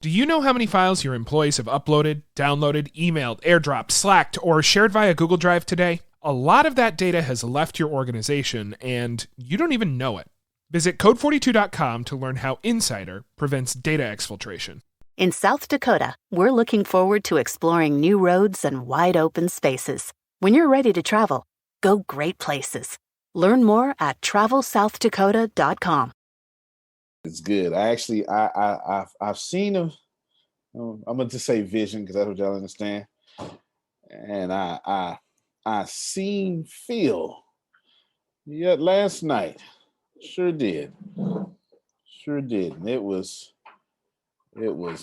Do you know how many files your employees have uploaded, downloaded, emailed, airdropped, slacked, or shared via Google Drive today? A lot of that data has left your organization, and you don't even know it. Visit code42.com to learn how Insider prevents data exfiltration. In South Dakota, we're looking forward to exploring new roads and wide open spaces. When you're ready to travel, go great places. Learn more at travelsouthdakota.com. It's good. I've seen a. I'm gonna just say vision because that's what y'all understand. And I seen Phil. Yeah, last night. Sure did. And it was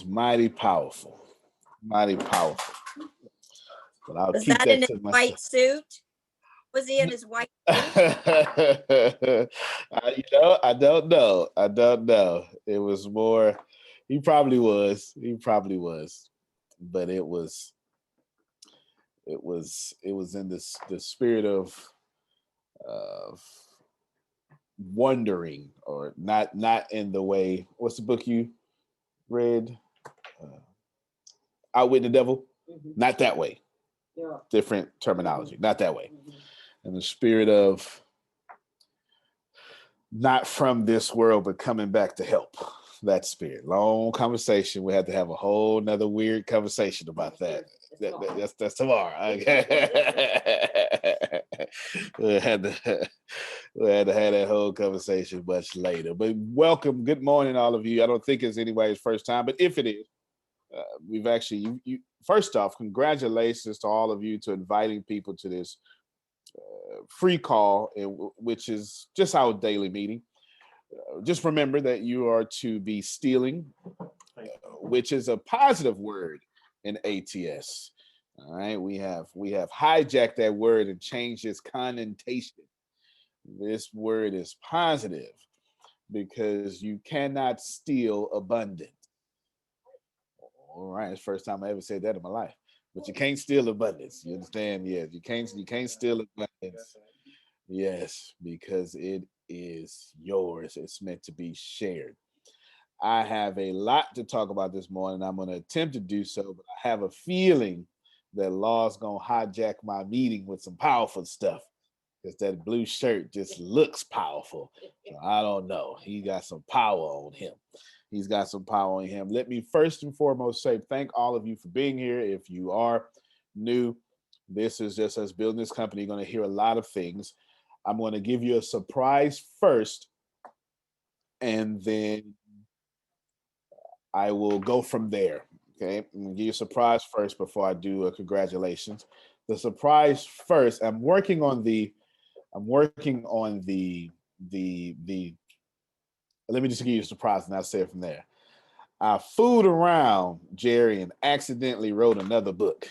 mighty powerful. Mighty powerful. But I'll keep that to myself. White suit? Was he in his white suit? I don't know. It was more. He probably was. But it was in the spirit of wondering, or not in the way. What's the book you read? Outwit the Devil. Mm-hmm. Not that way. Yeah. Different terminology. Mm-hmm. Not that way. Mm-hmm. In the spirit of not from this world, but coming back to help. That spirit. Long conversation. We had to have a whole nother weird conversation about that. That's tomorrow. we had to have that whole conversation much later. But welcome. Good morning, all of you. I don't think it's anybody's first time, but if it is, we've actually, you first off, congratulations to all of you to inviting people to this free call, which is just our daily meeting. Just remember that you are to be stealing, which is a positive word in ATS. All right, we have hijacked that word and changed its connotation. This word is positive because you cannot steal abundance. All right, it's the first time I ever said that in my life. But you can't steal abundance. You understand? Yeah, you can't steal abundance. Yes, because it is yours. It's meant to be shared. I have a lot to talk about this morning. I'm going to attempt to do so, but I have a feeling that Law's going to hijack my meeting with some powerful stuff, because that blue shirt just looks powerful. So I don't know. He got some power on him. Let me first and foremost say thank all of you for being here. If you are new, this is just us building this company. You're going to hear a lot of things. I'm going to give you a surprise first, and then I will go from there. Okay, I'm going to give you a surprise first before I do a congratulations. The surprise first, I'm working on the let me just give you a surprise and I'll say it from there. I fooled around, Jerry, and accidentally wrote another book.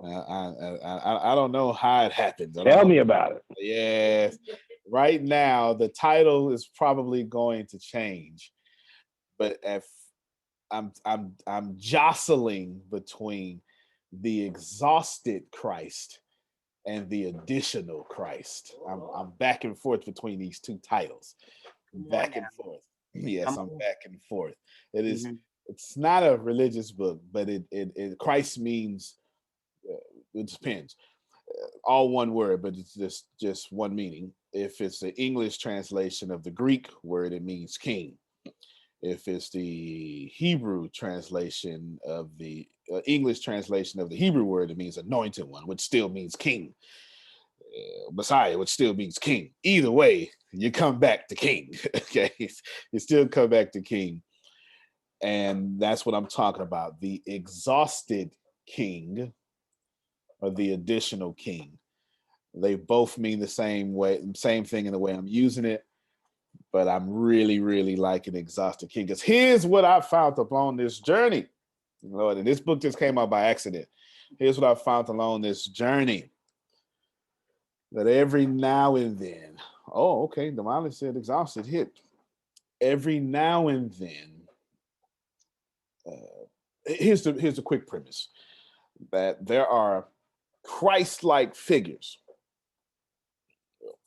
I don't know how it happened. Tell me about it. Yes. Right now, the title is probably going to change, but if I'm jostling between the exhausted Christ and the additional Christ. I'm back and forth between these two titles. Back and forth. Yes, I'm back and forth. It is. Mm-hmm. It's not a religious book, but it Christ means. It depends. All one word, but it's just one meaning. If it's the English translation of the Greek word, it means king. If it's the Hebrew translation of the English translation of the Hebrew word, it means anointed one, which still means king. Messiah, which still means king. Either way, you come back to king. Okay, you still come back to king, and that's what I'm talking about. The exhausted king, or the additional king. They both mean the same thing in the way I'm using it, but I'm really, really liking exhausted king, because here's what I found along this journey. Lord, and this book just came out by accident. Here's what I found along this journey. That every now and then, the mileage said exhausted hit. Every now and then, here's the quick premise, that there are Christ-like figures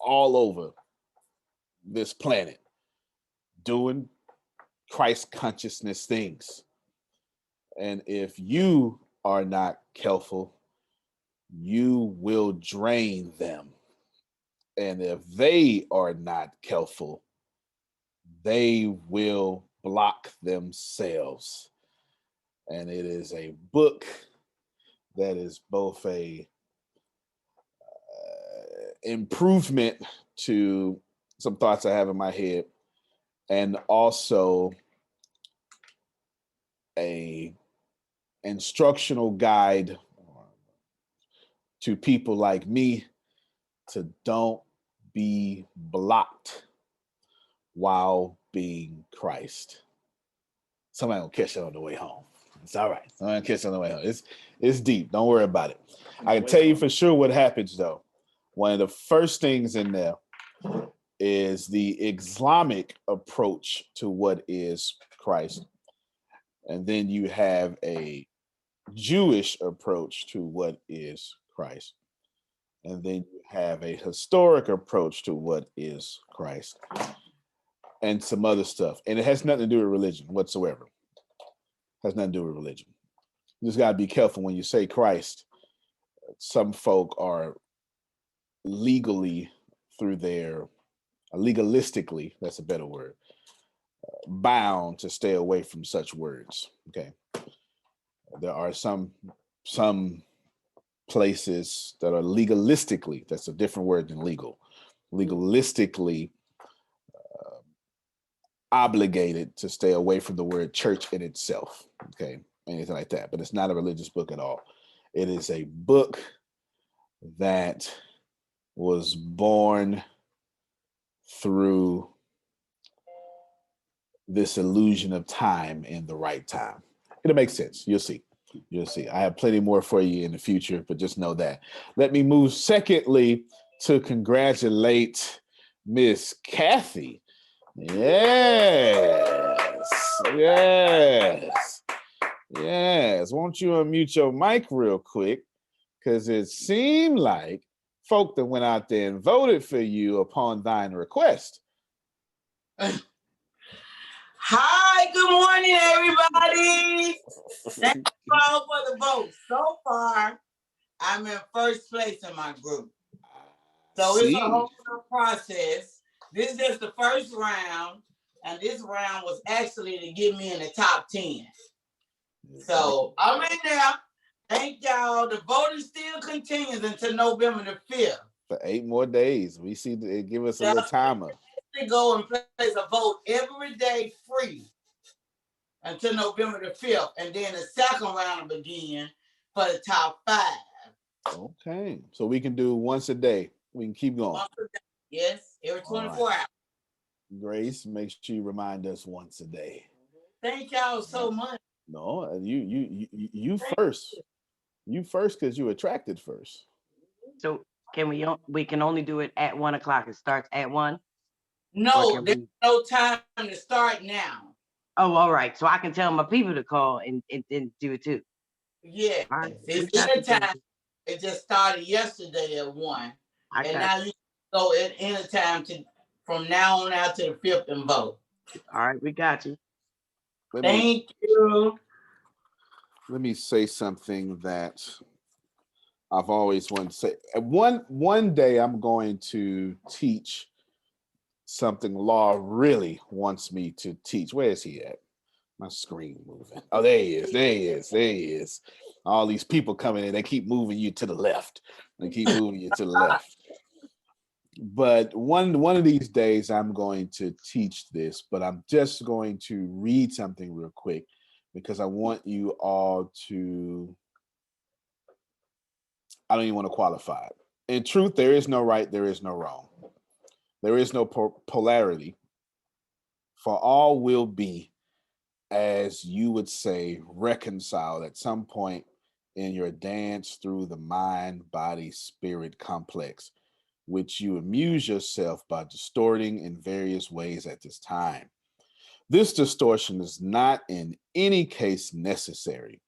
all over this planet doing Christ consciousness things. And if you are not careful, you will drain them. And if they are not careful, they will block themselves. And it is a book that is both a improvement to some thoughts I have in my head, and also a instructional guide to people like me to don't be blocked while being Christ. Somebody will catch it on the way home. It's all right. Somebody will catch it on the way home. It's deep. Don't worry about it. I can tell you for sure what happens though. One of the first things in there is the Islamic approach to what is Christ. And then you have a Jewish approach to what is Christ. And then you have a historic approach to what is Christ. And some other stuff. And it has nothing to do with religion whatsoever. It has nothing to do with religion. You just got to be careful when you say Christ. Some folk are legally legalistically, that's a better word, bound to stay away from such words. Okay. There are some places that are legalistically, that's a different word than legal, legalistically obligated to stay away from the word church in itself. Okay. Anything like that. But it's not a religious book at all. It is a book that was born through this illusion of time in the right time. It'll make sense. You'll see. You'll see. I have plenty more for you in the future, but just know that. Let me move secondly to congratulate Miss Kathy. Yes. Yes. Yes. Won't you unmute your mic real quick? Because it seemed like folk that went out there and voted for you upon thine request. Hi, good morning, everybody. Thank you all for the vote. So far, I'm in first place in my group. So it's a whole new process. This is just the first round, and this round was actually to get me in the top 10. So I'm in there. Thank y'all. The voting still continues until November the 5th. For 8 more days. We see it give us a little timer. They go and place a vote every day free until November the 5th. And then the second round will begin for the top 5. Okay. So we can do once a day. We can keep going. Yes, every 24 hours. Grace, make sure you remind us once a day. Thank y'all so much. No, you first. You first because you attracted first. So can we can only do it at 1 o'clock. It starts at 1? No, there's no time to start now. Oh, all right. So I can tell my people to call and do it too. Yeah, Right. it's anytime. It just started yesterday at 1. And now you go at any time from now on out to the 5th and vote. All right, we got you. Thank you. Let me say something that I've always wanted to say. One day I'm going to teach something Law really wants me to teach. Where is he at? My screen moving. Oh, there he is. There he is. There he is. All these people coming in, they keep moving you to the left. They keep moving you to the left. But one of these days I'm going to teach this, but I'm just going to read something real quick because I want you all to, I don't even want to qualify it. In truth, there is no right, there is no wrong. There is no polarity. For all will be, as you would say, reconciled at some point in your dance through the mind, body, spirit complex, which you amuse yourself by distorting in various ways at this time. This distortion is not in any case necessary.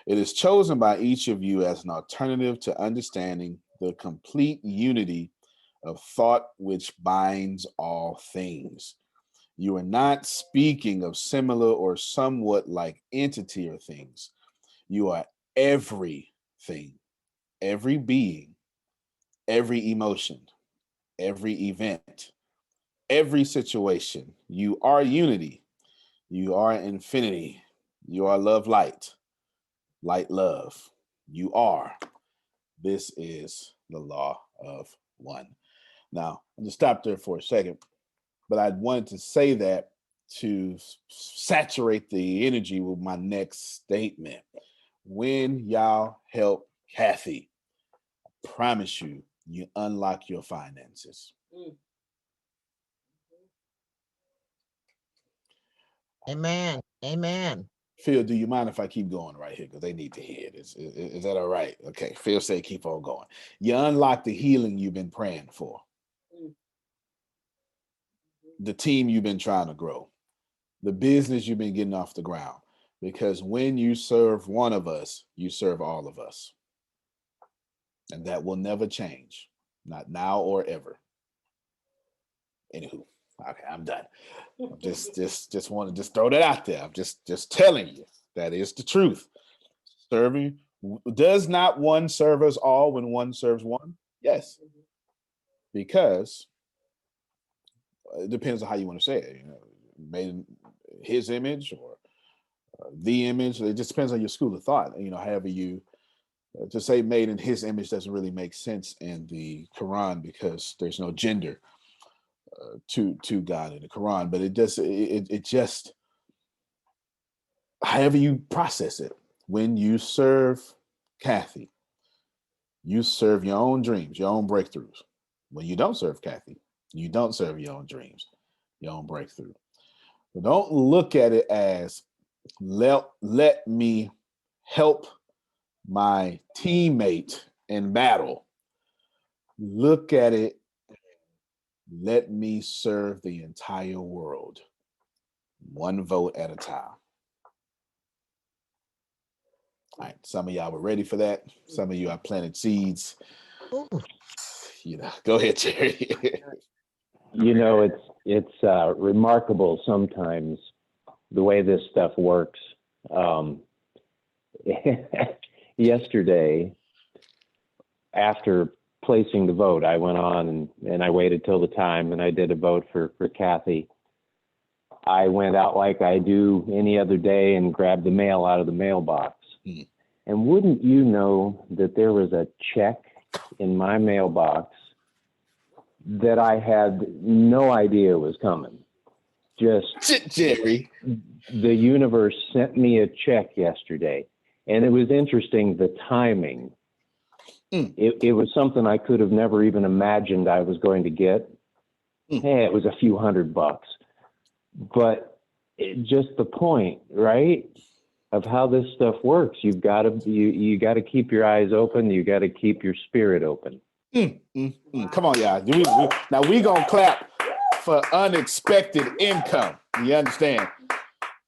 It is chosen by each of you as an alternative to understanding the complete unity of thought which binds all things. You are not speaking of similar or somewhat like entity or things. You are everything, every being, every emotion, every event, every situation. You are unity. You are infinity. You are love, light, light, love. You are. This is the law of one. Now, I'm going to stop there for a second, but I wanted to say that to saturate the energy with my next statement. When y'all help Kathy, I promise you, you unlock your finances. Amen. Amen. Phil, do you mind if I keep going right here? Because they need to hear it. Is that all right? Okay. Phil said keep on going. You unlock the healing you've been praying for. The team you've been trying to grow. The business you've been getting off the ground. Because when you serve one of us, you serve all of us. And that will never change. Not now or ever. Anywho, okay, I'm done. I'm just want to just throw that out there. I'm just telling you that is the truth. Serving, does not one serve us all when one serves one? Yes, because it depends on how you want to say it. You know, made in his image or the image. It just depends on your school of thought. You know, however you to say made in his image doesn't really make sense in the Quran because there's no gender to God in the Quran. But it does. It just however you process it. When you serve Kathy, you serve your own dreams, your own breakthroughs. When you don't serve Kathy, you don't serve your own dreams, your own breakthrough. But don't look at it as let me help my teammate in battle. Look at it, let me serve the entire world, one vote at a time. All right, some of y'all were ready for that. Some of you I planted seeds. Ooh. You know, go ahead, Jerry. You know, it's remarkable sometimes the way this stuff works. Yesterday, after placing the vote, I went on and I waited till the time and I did a vote for Kathy. I went out like I do any other day and grabbed the mail out of the mailbox. And wouldn't you know that there was a check in my mailbox that I had no idea was coming? Just Jerry. The universe sent me a check yesterday. And it was interesting, the timing. It was something I could have never even imagined I was going to get. Hey, it was a few $100. But just the point, right, of how this stuff works. You've got to you got to keep your eyes open. You got to keep your spirit open. Come on, y'all. Now we gonna clap for unexpected income. You understand?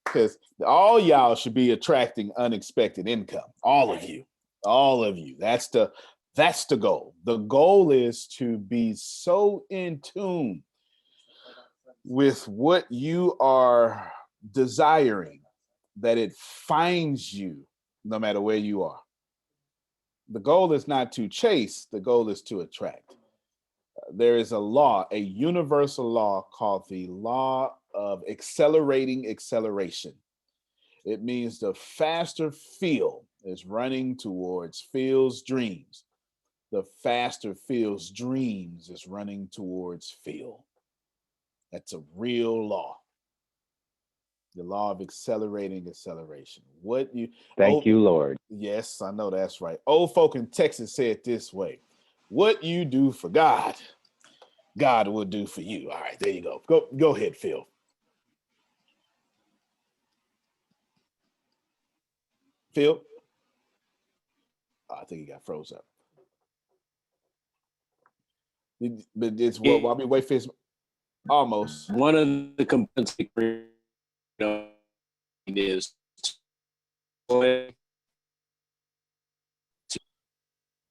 Because all y'all should be attracting unexpected income. All of you. That's the goal. The goal is to be so in tune with what you are desiring that it finds you no matter where you are. The goal is not to chase, the goal is to attract. There is a law, a universal law called the law of accelerating acceleration. It means the faster Phil is running towards Phil's dreams, the faster Phil's dreams is running towards Phil. That's a real law. The law of accelerating acceleration. Thank you, Lord. Yes, I know that's right. Old folk in Texas say it this way: what you do for God, God will do for you. All right, there you go. Go ahead, Phil. Phil? Oh, I think he got froze up. But it's what while we wait for his almost. One of the components is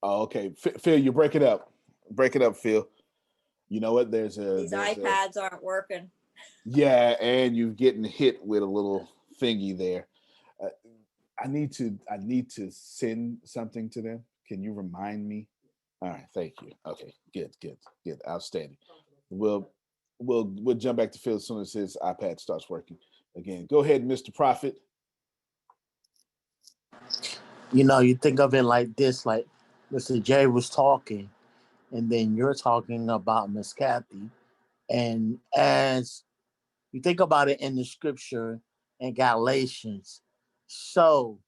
Oh, okay. Phil, you break it up. Break it up, Phil. You know what? These iPads aren't working. Yeah, and you're getting hit with a little thingy there. Uh, I need to send something to them. Can you remind me? All right, thank you. Okay, good, outstanding. We'll we'll jump back to Phil as soon as his iPad starts working again. Go ahead, Mr. Prophet. You think of it like this, like Mr. J was talking, and then you're talking about Miss Kathy. And as you think about it in the scripture in Galatians, sow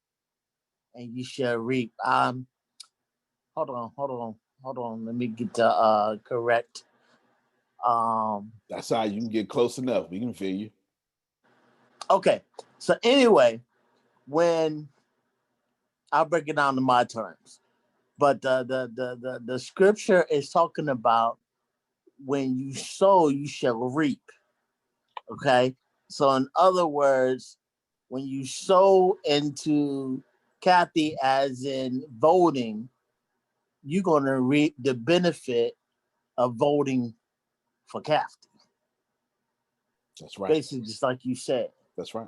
and you shall reap. Hold on. Let me get the correct. That's how you can get close enough. We can feel you. Okay. So anyway, when I'll break it down to my terms, but the scripture is talking about when you sow, you shall reap. Okay. So in other words, when you sow into Kathy, as in voting, you're going to reap the benefit of voting for Kathy. That's right. Basically, just like you said. That's right.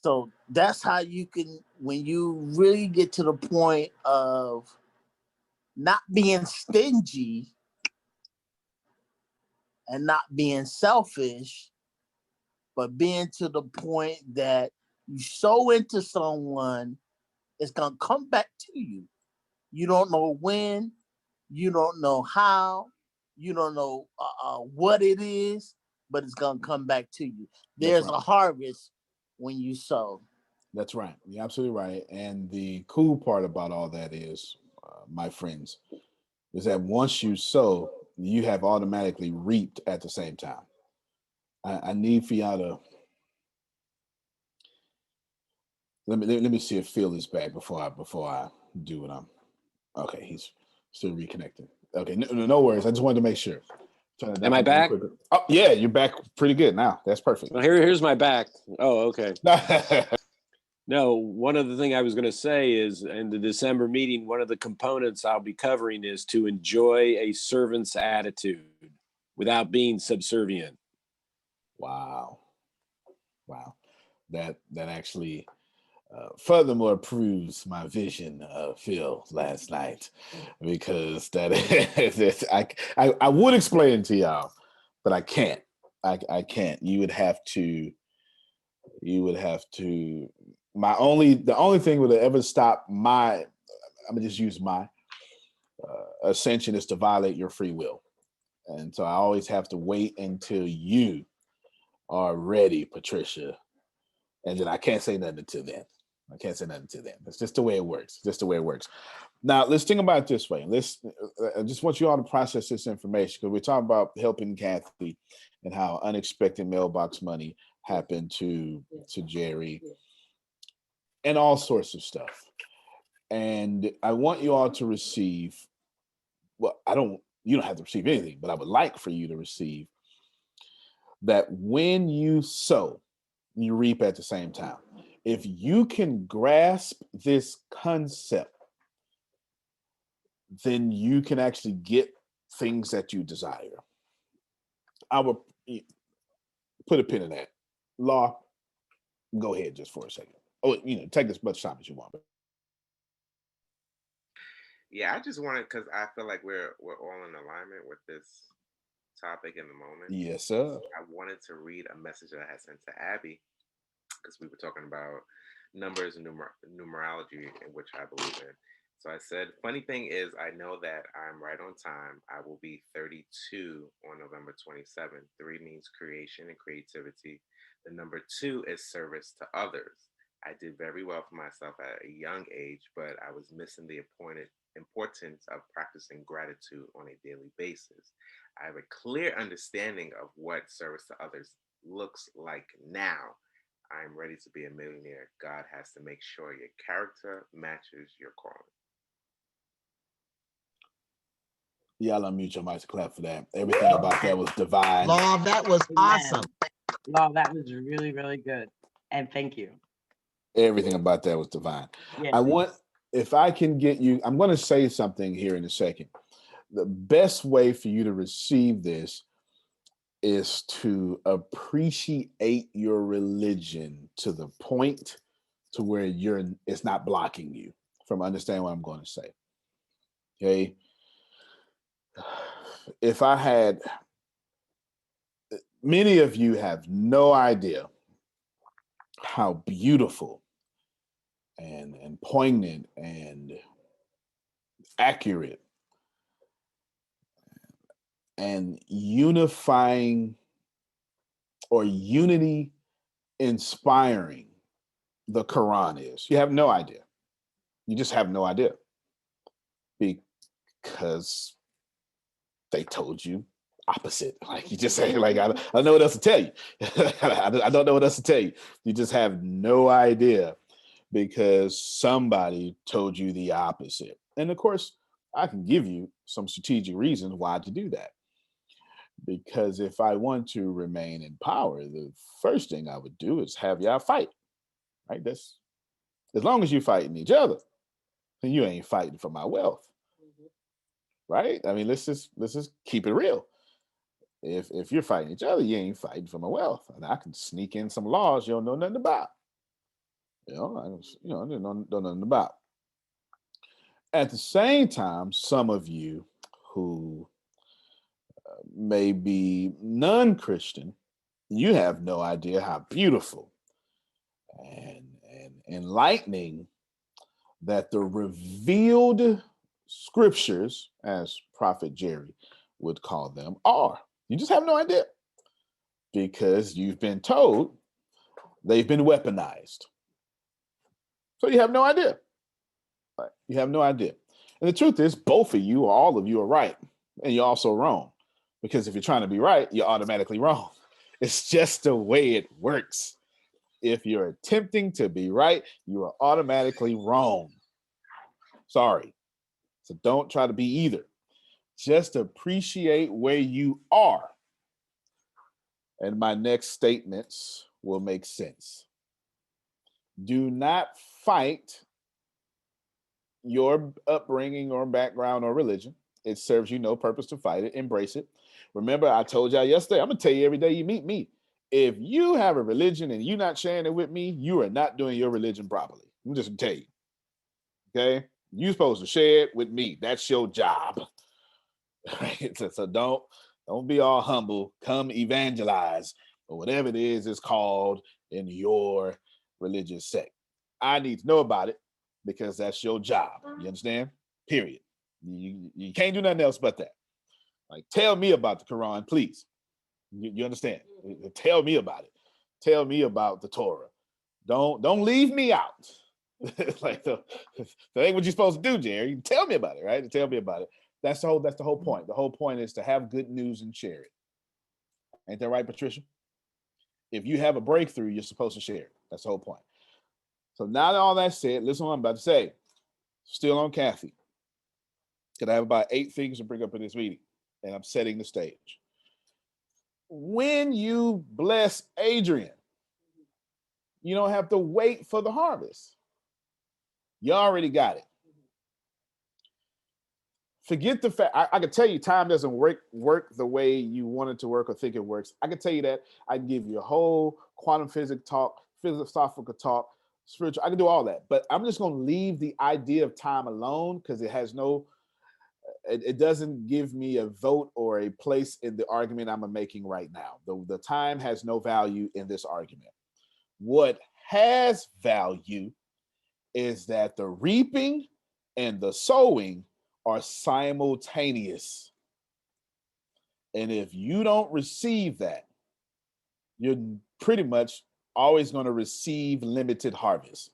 So that's how you can, when you really get to the point of not being stingy and not being selfish, but being to the point that you sow into someone, it's going to come back to you. You don't know when, you don't know how, you don't know what it is, but it's going to come back to you. There's a harvest when you sow. That's right. You're absolutely right. And the cool part about all that is, my friends, is that once you sow, you have automatically reaped at the same time. I need for y'all to let me see if Phil is back before I do what I'm. Okay, he's still reconnecting. Okay, no worries. I just wanted to make sure. Am I back? Oh yeah, you're back pretty good now. That's perfect. Well, here's my back. Oh, okay. No, one of the thing I was going to say is in the December meeting, one of the components I'll be covering is to enjoy a servant's attitude without being subservient. Wow. That actually furthermore proves my vision of Phil last night, because that I would explain it to y'all, but I can't. I can't. You would have to. The only thing would ever stop my. I'm gonna just use my ascension is to violate your free will, and so I always have to wait until you are ready, Patricia, and then I can't say nothing until then. That's just the way it works. Now, let's think about it this way. I just want you all to process this information, because we're talking about helping Kathy and how unexpected mailbox money happened to Jerry and all sorts of stuff. And I want you all to receive, you don't have to receive anything, but I would like for you to receive that when you sow, you reap at the same time. If you can grasp this concept, then you can actually get things that you desire. I will put a pin in that. Law, go ahead just for a second. Oh, take as much time as you want. Yeah, I just wanted, because I feel like we're all in alignment with this topic in the moment. Yes, sir. I wanted to read a message that I had sent to Abby, because we were talking about numbers and numerology, in which I believe in. So I said, funny thing is, I know that I'm right on time. I will be 32 on November 27th. 3 means creation and creativity. The number 2 is service to others. I did very well for myself at a young age, but I was missing the importance of practicing gratitude on a daily basis. I have a clear understanding of what service to others looks like now. I'm ready to be a millionaire. God has to make sure your character matches your calling. Y'all unmute your mics to clap for that. Everything about that was divine. Law, that was awesome. Law, that was really, really good. And thank you. Everything about that was divine. Yeah, if I can get you, I'm going to say something here in a second. The best way for you to receive this is to appreciate your religion to the point to where it's not blocking you from understanding what I'm going to say. Okay. If I had, many of you have no idea how beautiful and poignant and accurate and unifying or unity inspiring the Quran is. You have no idea. You just have no idea. Because they told you opposite. Like you just say, like, I don't know what else to tell you. I don't know what else to tell you. You just have no idea because somebody told you the opposite. And of course, I can give you some strategic reasons why to do that. Because if I want to remain in power, the first thing I would do is have y'all fight. Right? That's as long as you're fighting each other, then you ain't fighting for my wealth. Right? I mean, let's just keep it real. If you're fighting each other, you ain't fighting for my wealth. And I can sneak in some laws you don't know nothing about. I don't know nothing about. At the same time, some of you who may be non-Christian, you have no idea how beautiful and enlightening that the revealed scriptures, as Prophet Jerry would call them, are. You just have no idea because you've been told they've been weaponized. So you have no idea. Right? You have no idea. And the truth is, both of you, or all of you, are right. And you're also wrong. Because if you're trying to be right, you're automatically wrong. It's just the way it works. If you're attempting to be right, you are automatically wrong. Sorry. So don't try to be either. Just appreciate where you are. And my next statements will make sense. Do not fight your upbringing or background or religion. It serves you no purpose to fight it. Embrace it. Remember, I told y'all yesterday, I'm going to tell you every day you meet me. If you have a religion and you're not sharing it with me, you are not doing your religion properly. I'm just going to tell you. Okay? You're supposed to share it with me. That's your job. Right? So don't be all humble. Come evangelize or whatever it is it's called in your religious sect. I need to know about it because that's your job. You understand? Period. You can't do nothing else but that. Like, tell me about the Quran, please. You understand? Tell me about it. Tell me about the Torah. Don't leave me out. Like that ain't what you're supposed to do, Jerry. Tell me about it, right? Tell me about it. That's the whole point. The whole point is to have good news and share it. Ain't that right, Patricia? If you have a breakthrough, you're supposed to share it. That's the whole point. So now that all that said, listen to what I'm about to say. Still on Kathy. Because I have about 8 things to bring up in this meeting, and I'm setting the stage. When you bless Adrian, you don't have to wait for the harvest. You already got it. Forget the fact, I can tell you time doesn't work the way you want it to work or think it works. I can tell you that. I can give you a whole quantum physics talk, philosophical talk, spiritual. I can do all that. But I'm just going to leave the idea of time alone because it has it doesn't give me a vote or a place in the argument I'm making right now. The time has no value in this argument. What has value is that the reaping and the sowing are simultaneous. And if you don't receive that, you're pretty much always going to receive limited harvest.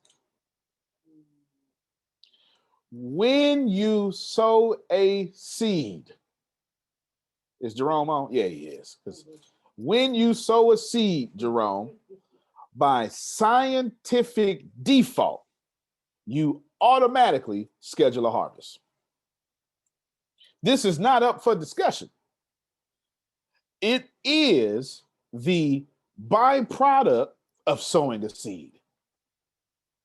When you sow a seed, is Jerome on? Yeah, he is. When you sow a seed, Jerome, by scientific default, you automatically schedule a harvest. This is not up for discussion. It is the byproduct of sowing a seed.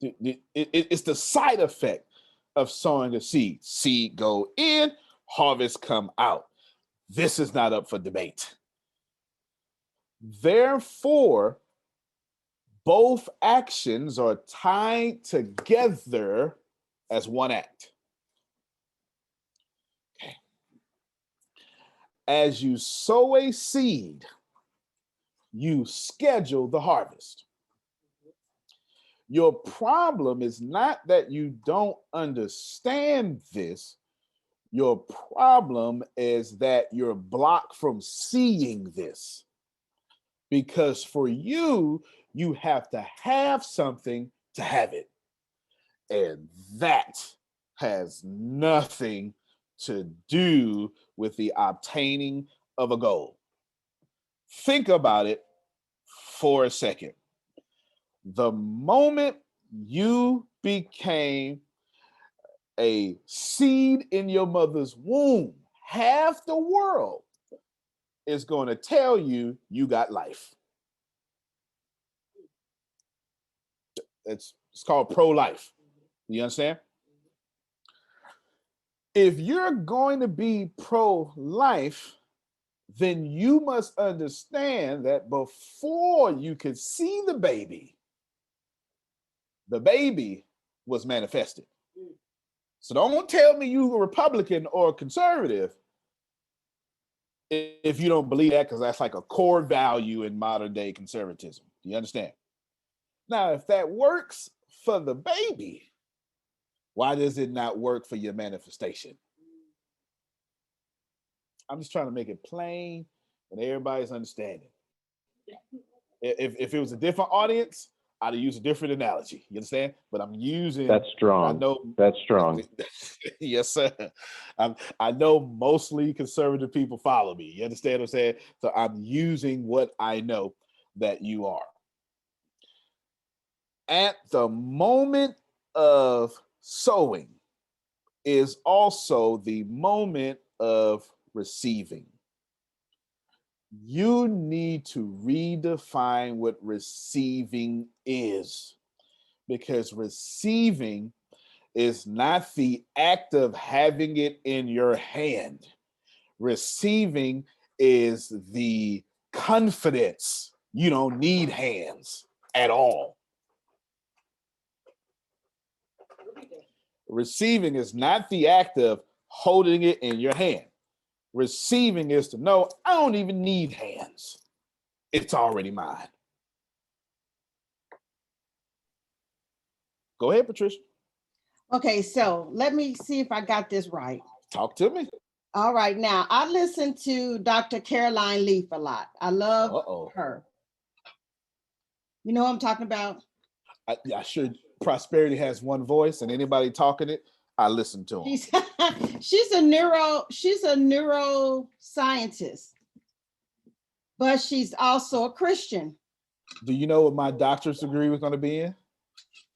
It's the side effect of sowing a seed. Seed go in, harvest come out. This is not up for debate. Therefore, both actions are tied together as one act. Okay. As you sow a seed, you schedule the harvest. Your problem is not that you don't understand this. Your problem is that you're blocked from seeing this. Because for you, you have to have something to have it. And that has nothing to do with the obtaining of a goal. Think about it for a second. The moment you became a seed in your mother's womb, half the world is going to tell you you got life. It's called pro-life. You understand? If you're going to be pro-life, then you must understand that before you could see the baby was manifested. So don't tell me you're a Republican or a conservative if you don't believe that, because that's like a core value in modern day conservatism. Do you understand? Now, if that works for the baby, why does it not work for your manifestation? I'm just trying to make it plain and everybody's understanding. If it was a different audience, I'd use a different analogy. You understand? But I'm using. That's strong. I know that's strong. Yes, sir. I know mostly conservative people follow me. You understand what I'm saying? So I'm using what I know that you are. At the moment of sowing is also the moment of receiving. You need to redefine what receiving is, because receiving is not the act of having it in your hand. Receiving is the confidence you don't need hands at all. Receiving is not the act of holding it in your hand. Receiving is to know I don't even need hands. It's already mine. Go ahead, Patricia. Okay, so let me see if I got this right. Talk to me. All right, now I listen to Dr. Caroline Leaf a lot. I love her. You know what I'm talking about? I should. Prosperity has one voice, and anybody talking it, I listen to them. She's a neuroscientist, but she's also a Christian. Do you know what my doctorate degree was going to be in?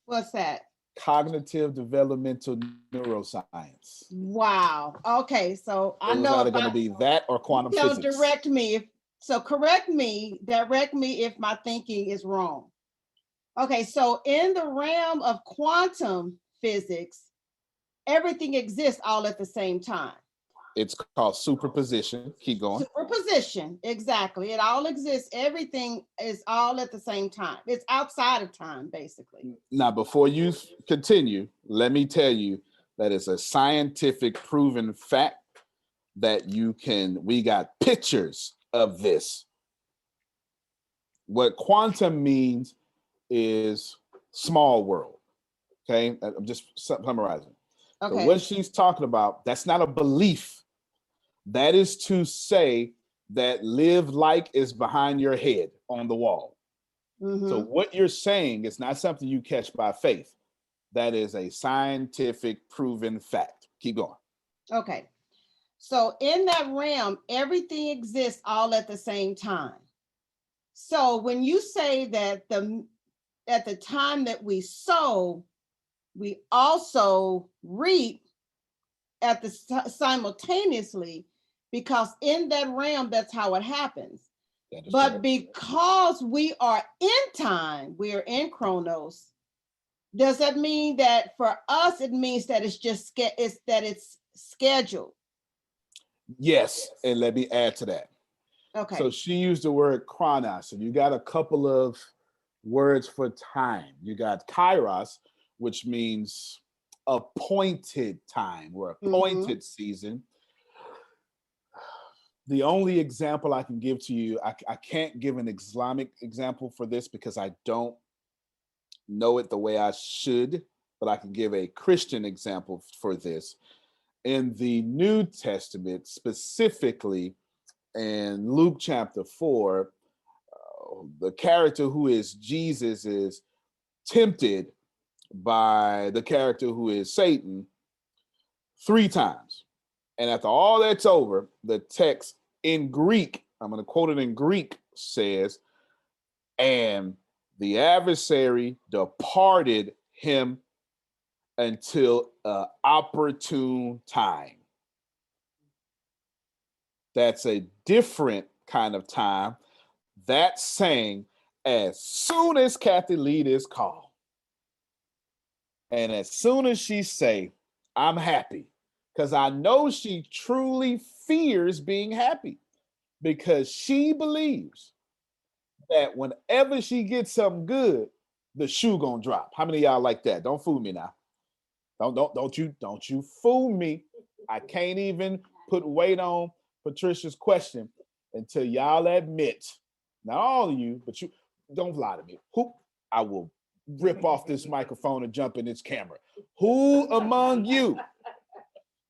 What's that? Cognitive developmental neuroscience. Wow. Okay, so I know it was either going to be that or quantum physics. Direct me direct me if my thinking is wrong. Okay, so in the realm of quantum physics, everything exists all at the same time. It's called superposition. Keep going. Superposition, exactly. It all exists. Everything is all at the same time. It's outside of time, basically. Now, before you continue, let me tell you that it's a scientific proven fact that we got pictures of this. What quantum means is small world. Okay, I'm just summarizing. Okay. So what she's talking about, that's not a belief. That is to say that live like is behind your head on the wall. Mm-hmm. So what you're saying is not something you catch by faith. That is a scientific proven fact. Keep going. Okay. So in that realm, everything exists all at the same time. So when you say that at the time that we sow, we also reap at the simultaneously, because in that realm, that's how it happens. But correct. Because we are in time, we are in Chronos, does that mean that for us, it means that it's scheduled? Yes, and let me add to that. Okay. So she used the word chronos. So you got a couple of words for time. You got kairos, which means appointed time or appointed season. The only example I can give to you, I can't give an Islamic example for this because I don't know it the way I should, but I can give a Christian example for this. In the New Testament, specifically in Luke chapter 4, the character who is Jesus is tempted by the character who is Satan 3 times. And after all that's over, the text in Greek, I'm going to quote it in Greek, says, and the adversary departed him until an opportune time. That's a different kind of time. That's saying as soon as Kathy lead is called, and as soon as she say, I'm happy, because I know she truly fears being happy, because she believes that whenever she gets something good, the shoe gonna drop. How many of y'all like that? Don't fool me now. Don't you fool me. I can't even put weight on Patricia's question until y'all admit, not all of you, but you don't lie to me. Who I will rip off this microphone and jump in this camera. Who among you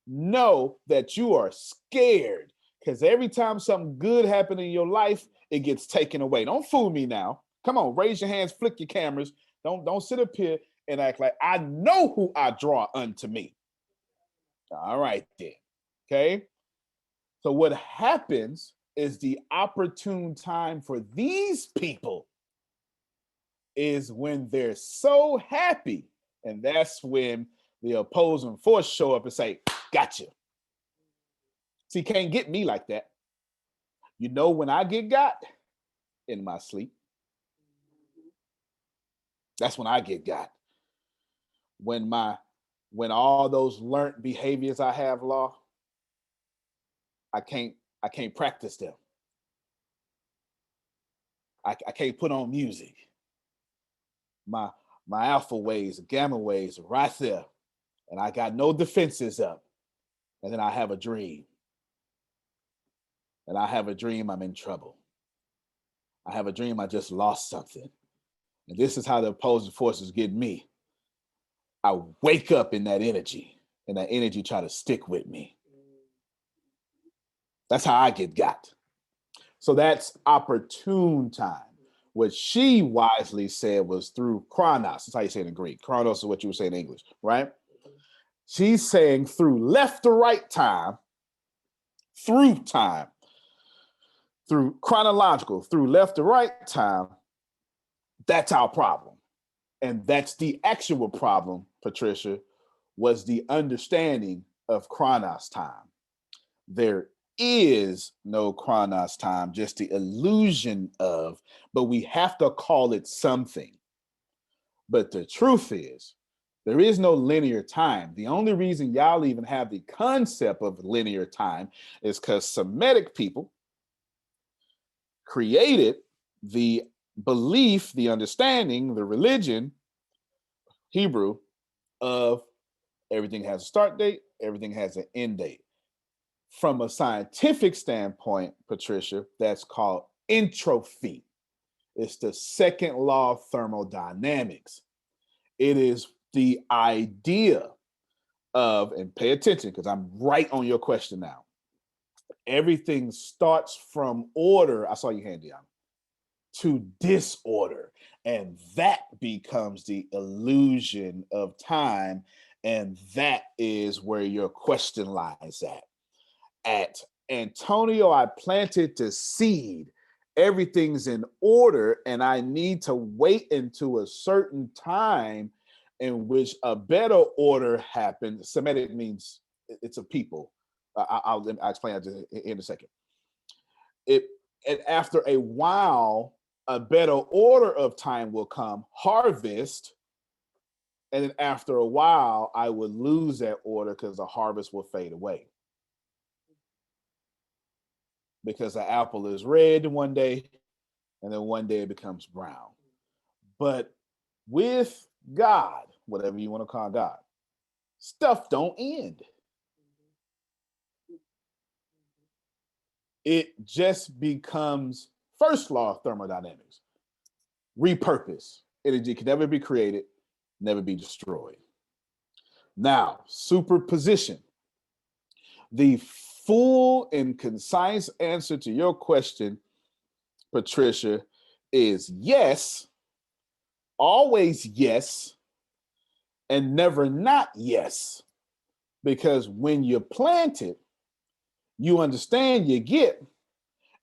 know that you are scared? Because every time something good happens in your life, it gets taken away. Don't fool me now. Come on, raise your hands, flick your cameras. Don't sit up here and act like I know who I draw unto me. All right, then. Okay. So what happens is the opportune time for these people is when they're so happy. And that's when the opposing force show up and say, gotcha. See, can't get me like that. You know when I get got? In my sleep. That's when I get got. When all those learned behaviors I have, law, I can't practice them. I can't put on music. My alpha waves, gamma waves are right there. And I got no defenses up. And then I have a dream. And I have a dream I'm in trouble. I have a dream I just lost something. And this is how the opposing forces get me. I wake up in that energy, and that energy try to stick with me. That's how I get got. So that's opportune time. What she wisely said was through chronos. That's how you say it in Greek. Chronos is what you would say in English, right? She's saying through left to right time, through time, through chronological, through left to right time, that's our problem. And that's the actual problem, Patricia, was the understanding of chronos time. There is no chronos time, just the illusion of, but we have to call it something. But the truth is, there is no linear time. The only reason y'all even have the concept of linear time is because Semitic people created the belief, the understanding, the religion, Hebrew, of everything has a start date, everything has an end date. From a scientific standpoint, Patricia, that's called entropy. It's the second law of thermodynamics. It is the idea of, and pay attention because I'm right on your question now. Everything starts from order. I saw your hand, Dion, to disorder. And that becomes the illusion of time. And that is where your question lies at Antonio, I planted the seed. Everything's in order, and I need to wait until a certain time in which a better order happens. Semitic means it's a people. I'll explain that in a second. And after a while, a better order of time will come, harvest, and then after a while, I would lose that order because the harvest will fade away. because the apple is red one day and then one day it becomes brown. But with God, whatever you want to call God, stuff don't end. It just becomes first law of thermodynamics. Repurpose. Energy can never be created, never be destroyed. Now, superposition. The full and concise answer to your question, Patricia, is yes, always yes, and never not yes. Because when you plant it, you understand you get,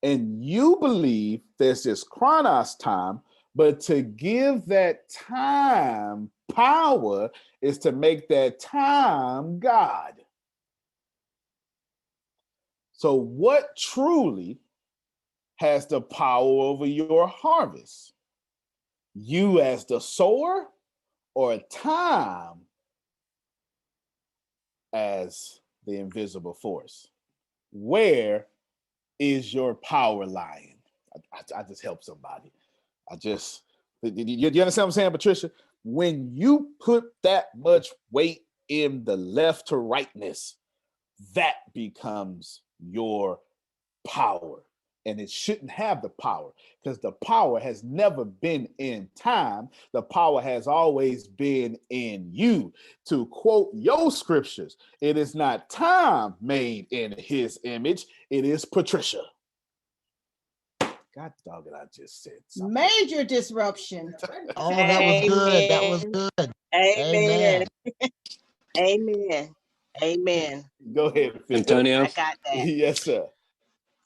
and you believe there's this chronos time, but to give that time power is to make that time God. So what truly has the power over your harvest? You as the sower, or time as the invisible force? Where is your power lying? I just help somebody. You understand what I'm saying, Patricia? When you put that much weight in the left to rightness, that becomes your power. And it shouldn't have the power, because the power has never been in time. The power has always been in you. To quote your scriptures, it is not time made in his image, it is Patricia. God dog it, I just said something. Major disruption. Oh, that was good. That was good. Amen. Amen. Amen. Go ahead, Antonio. I got that. Yes, sir.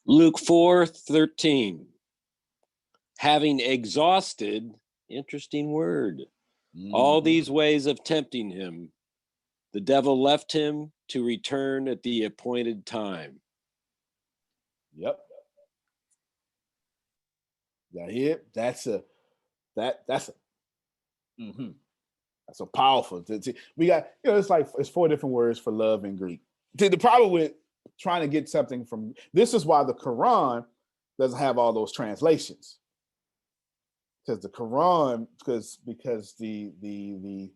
Luke 4:13. Having exhausted, interesting word, all these ways of tempting him, the devil left him to return at the appointed time. Yep. Now here, that's a powerful. We got, it's 4 different words for love in Greek. The problem with trying to get something from this is why the Quran doesn't have all those translations. Because the Quran, because the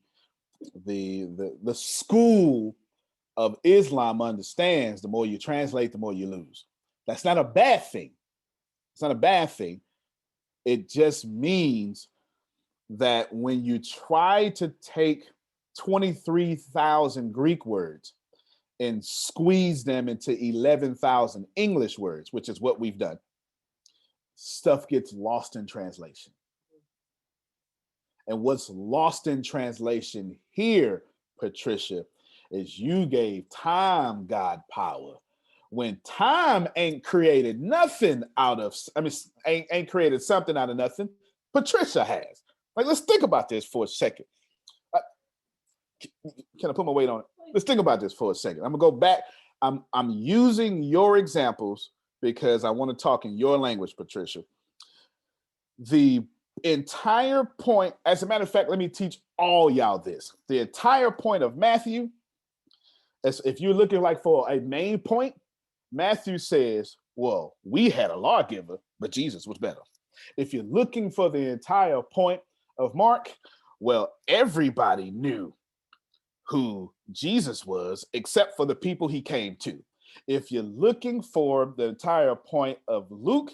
school of Islam understands the more you translate, the more you lose. That's not a bad thing. It's not a bad thing. It just means that when you try to take 23,000 Greek words and squeeze them into 11,000 English words, which is what we've done, stuff gets lost in translation. And what's lost in translation here, Patricia, is you gave time God power when time ain't created nothing out of, ain't created something out of nothing. Patricia has. Like, let's think about this for a second. Can I put my weight on it? Let's think about this for a second. I'm gonna go back. I'm using your examples because I want to talk in your language, Patricia. The entire point, as a matter of fact, let me teach all y'all this. The entire point of Matthew, as if you're looking like for a main point, Matthew says, well, we had a lawgiver, but Jesus was better. If you're looking for the entire point of Mark, well, everybody knew who Jesus was, except for the people he came to. If you're looking for the entire point of Luke,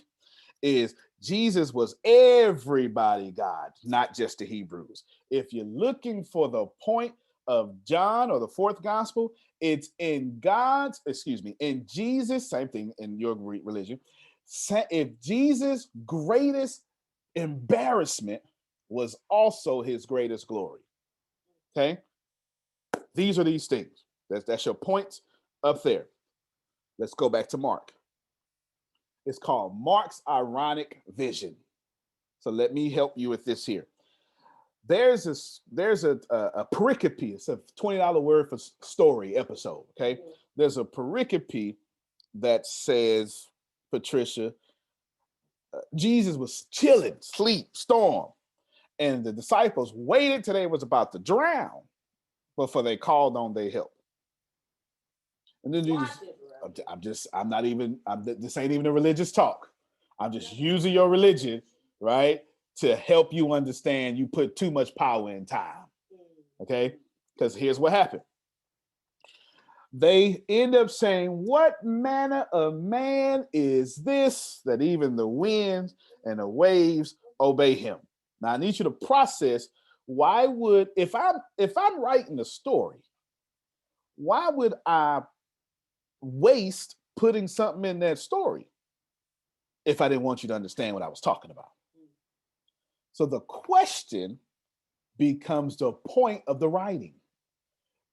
is Jesus was everybody God, not just the Hebrews. If you're looking for the point of John or the fourth gospel, it's in in Jesus, same thing in your religion. If Jesus' greatest embarrassment was also his greatest glory. Okay? These are these things. That's your points up there. Let's go back to Mark. It's called Mark's ironic vision. So let me help you with this here. There's a pericope. It's a $20 word for story episode. Okay, there's a pericope that says, Patricia, Jesus was chilling, sleep, storm, and the disciples waited till they was about to drown before they called on their help. And then Jesus, this ain't even a religious talk. I'm just using your religion, right, to help you understand you put too much power in time. Okay? Because here's what happened. They end up saying, what manner of man is this that even the winds and the waves obey him? Now I need you to process, why would, if I'm writing a story, why would I waste putting something in that story if I didn't want you to understand what I was talking about? So the question becomes the point of the writing,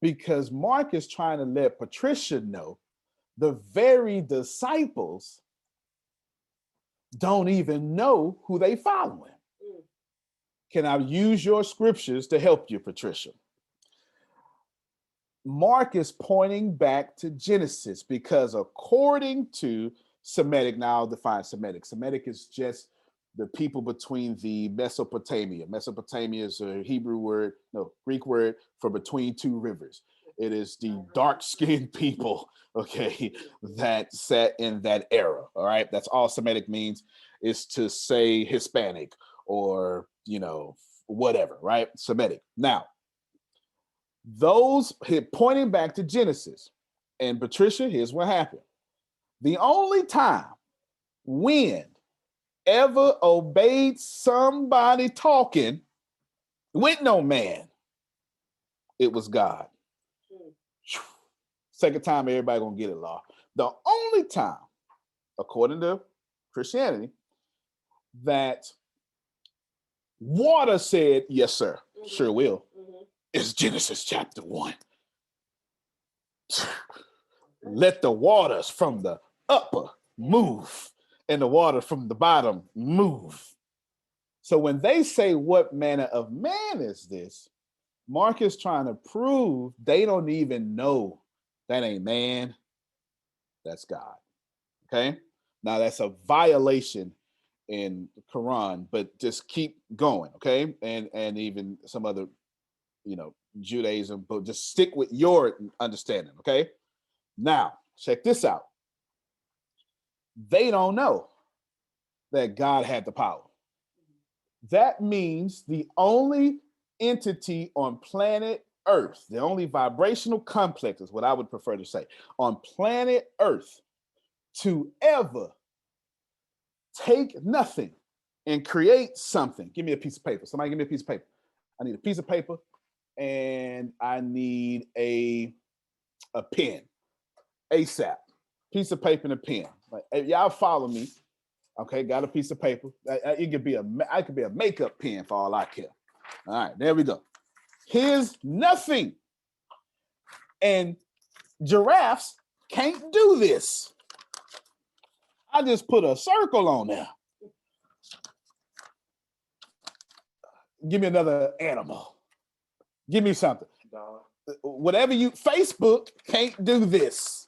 because Mark is trying to let Patricia know the very disciples don't even know who they following. Can I use your scriptures to help you, Patricia? Mark is pointing back to Genesis, because according to Semitic, now I'll define Semitic. Semitic is just the people between the Mesopotamia. Mesopotamia is a Greek word for between two rivers. It is the dark-skinned people, okay, that sat in that era, all right? That's all Semitic means, is to say Hispanic or, whatever, right? Semitic. Now, those pointing back to Genesis. And Patricia, here's what happened. The only time wind ever obeyed somebody talking with no man, it was God. Second time, everybody gonna get it, Law. The only time, according to Christianity, that water said, yes, sir, sure will, is Genesis chapter 1. Let the waters from the upper move and the water from the bottom move. So when they say, what manner of man is this? Mark is trying to prove they don't even know that ain't man, that's God. Okay? Now that's a violation in the Quran, but just keep going, okay? And even some other, Judaism, but just stick with your understanding, okay? Now, check this out. They don't know that God had the power. That means the only entity on planet Earth, the only vibrational complex is what I would prefer to say, on planet Earth to ever take nothing and create something. Give me a piece of paper. Somebody give me a piece of paper. I need a piece of paper and I need a pen. ASAP. Piece of paper and a pen. Like, if y'all follow me. Okay, got a piece of paper. It could be a makeup pen for all I care. All right, there we go. Here's nothing. And giraffes can't do this. I just put a circle on there. Give me another animal. Give me something. Whatever Facebook can't do this.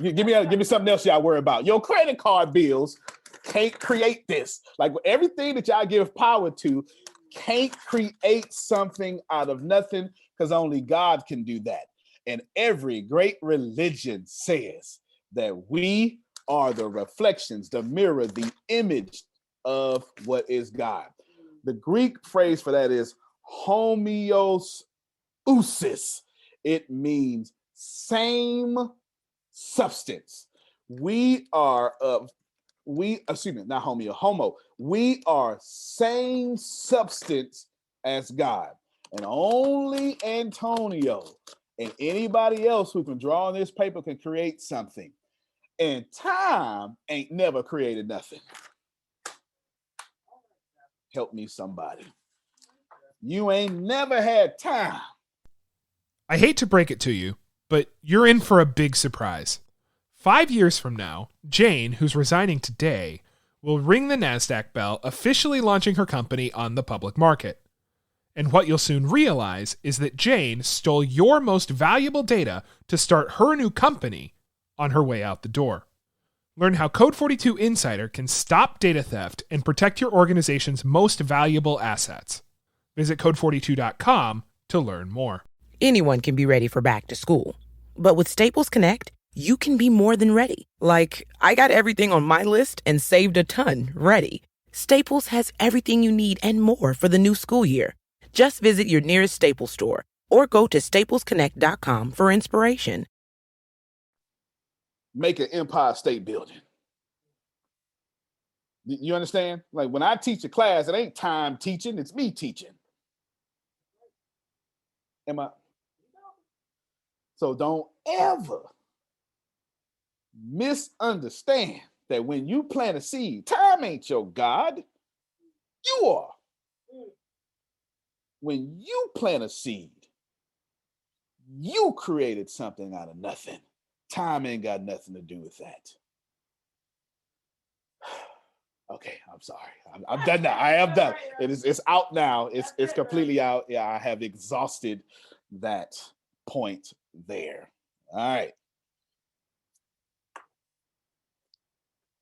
Give me something else y'all worry about. Your credit card bills can't create this. Like everything that y'all give power to can't create something out of nothing, because only God can do that. And every great religion says that we are the reflections, the mirror, the image of what is God. The Greek phrase for that is homeostasis. It means same substance. We are not homo. We are same substance as God. And only Antonio and anybody else who can draw on this paper can create something. And time ain't never created nothing. Help me, somebody. You ain't never had time. I hate to break it to you, but you're in for a big surprise. 5 years from now, Jane, who's resigning today, will ring the NASDAQ bell, officially launching her company on the public market. And what you'll soon realize is that Jane stole your most valuable data to start her new company on her way out the door. Learn how Code 42 Insider can stop data theft and protect your organization's most valuable assets. Visit code42.com to learn more. Anyone can be ready for back to school. But with Staples Connect, you can be more than ready. Like, I got everything on my list and saved a ton ready. Staples has everything you need and more for the new school year. Just visit your nearest Staples store or go to staplesconnect.com for inspiration. Make an Empire State Building. You understand? Like when I teach a class, it ain't time teaching, it's me teaching. Am I? So don't ever misunderstand that when you plant a seed, time ain't your God. You are. When you plant a seed, you created something out of nothing. Time ain't got nothing to do with that. Okay, I'm sorry. I'm done now. I am done. It's out now. It's completely out. Yeah, I have exhausted that point there. All right.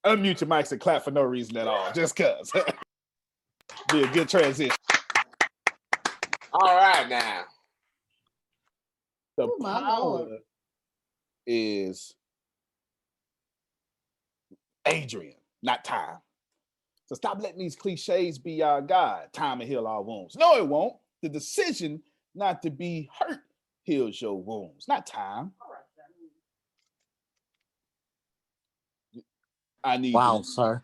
Unmute your mics and clap for no reason at all, just cause. Be a good transition. All right now. The power is Adrian, not time. So stop letting these cliches be our God. Time will heal our wounds. No, it won't. The decision not to be hurt heals your wounds, not time. I need wow, sir.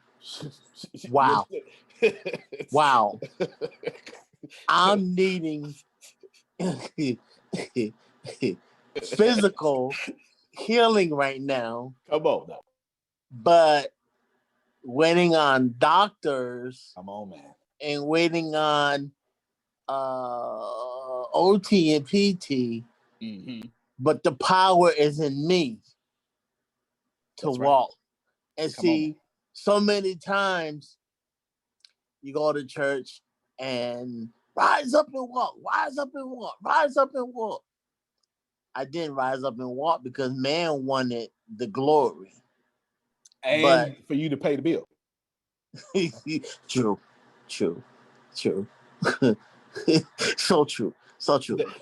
Wow. Wow. I'm needing physical healing right now. Come on now. But waiting on doctors. Come on, man. And waiting on OT and PT. Mm-hmm. But the power is in me to That's walk. Right. And see, so many times you go to church and rise up and walk, rise up and walk, rise up and walk. I didn't rise up and walk because man wanted the glory. And for you to pay the bill. True. So true.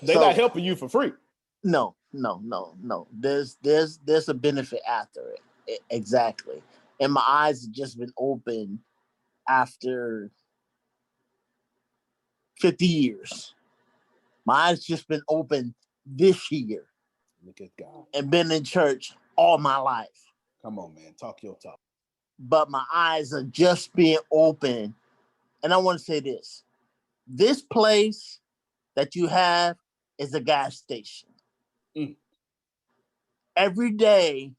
They're not helping you for free. No. There's a benefit after it. Exactly. And my eyes have just been open after 50 years. My eyes just been open this year. Look at God. And been in church all my life. Come on, man. Talk your talk. But my eyes are just being open. And I want to say this. This place that you have is a gas station. Mm. Every day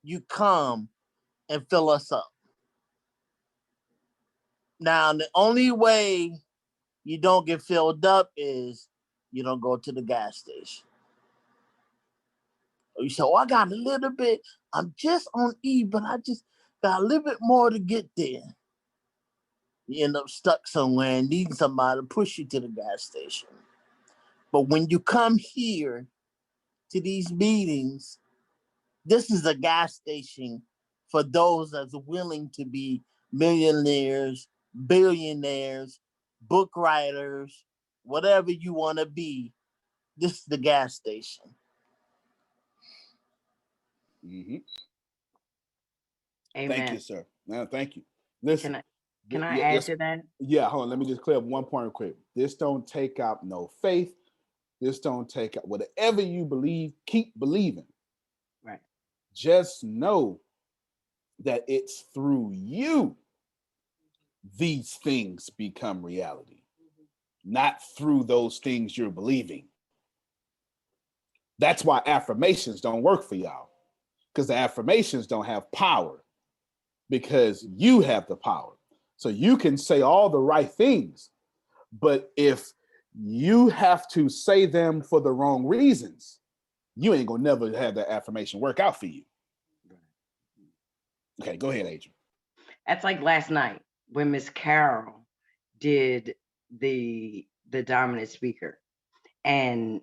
you come and fill us up. Now, the only way you don't get filled up is you don't go to the gas station. Or you say, oh, I got a little bit. I'm just on E, but I just got a little bit more to get there. You end up stuck somewhere and needing somebody to push you to the gas station. But when you come here to these meetings, this is a gas station for those that's willing to be millionaires, billionaires, book writers, whatever you want to be. This is the gas station. Mm-hmm. Amen. Thank you, sir. No, thank you. Listen. Can I add to that? Yeah, hold on. Let me just clear up one point real quick. This don't take out no faith. This don't take out whatever you believe, keep believing. Right. Just know that it's through you these things become reality, not through those things you're believing. That's why affirmations don't work for y'all, because the affirmations don't have power, because you have the power. So you can say all the right things, but if you have to say them for the wrong reasons, you ain't gonna never have that affirmation work out for you. Okay, go ahead, Adrian. That's like last night when Miss Carol did the dominant speaker and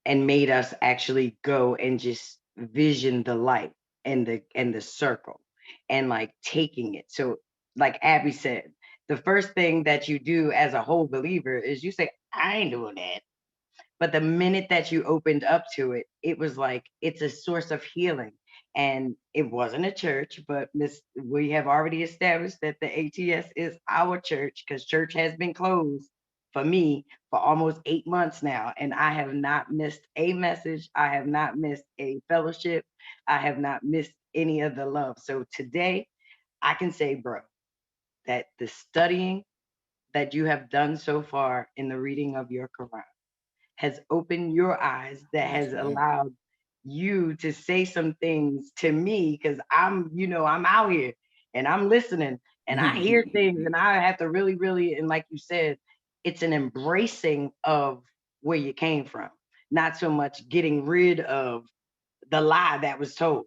made us actually go and just vision the light and the circle and like taking it. So like Abby said, the first thing that you do as a whole believer is you say, I ain't doing that. But the minute that you opened up to it, it was like it's a source of healing. And it wasn't a church, but we have already established that the ATS is our church, because church has been closed for me for almost 8 months now. And I have not missed a message. I have not missed a fellowship. I have not missed any of the love. So today I can say, bro, that the studying that you have done so far in the reading of your Quran has opened your eyes, that has allowed you to say some things to me, because I'm out here and I'm listening and I hear things, and I have to really, really, and like you said, it's an embracing of where you came from, not so much getting rid of the lie that was told,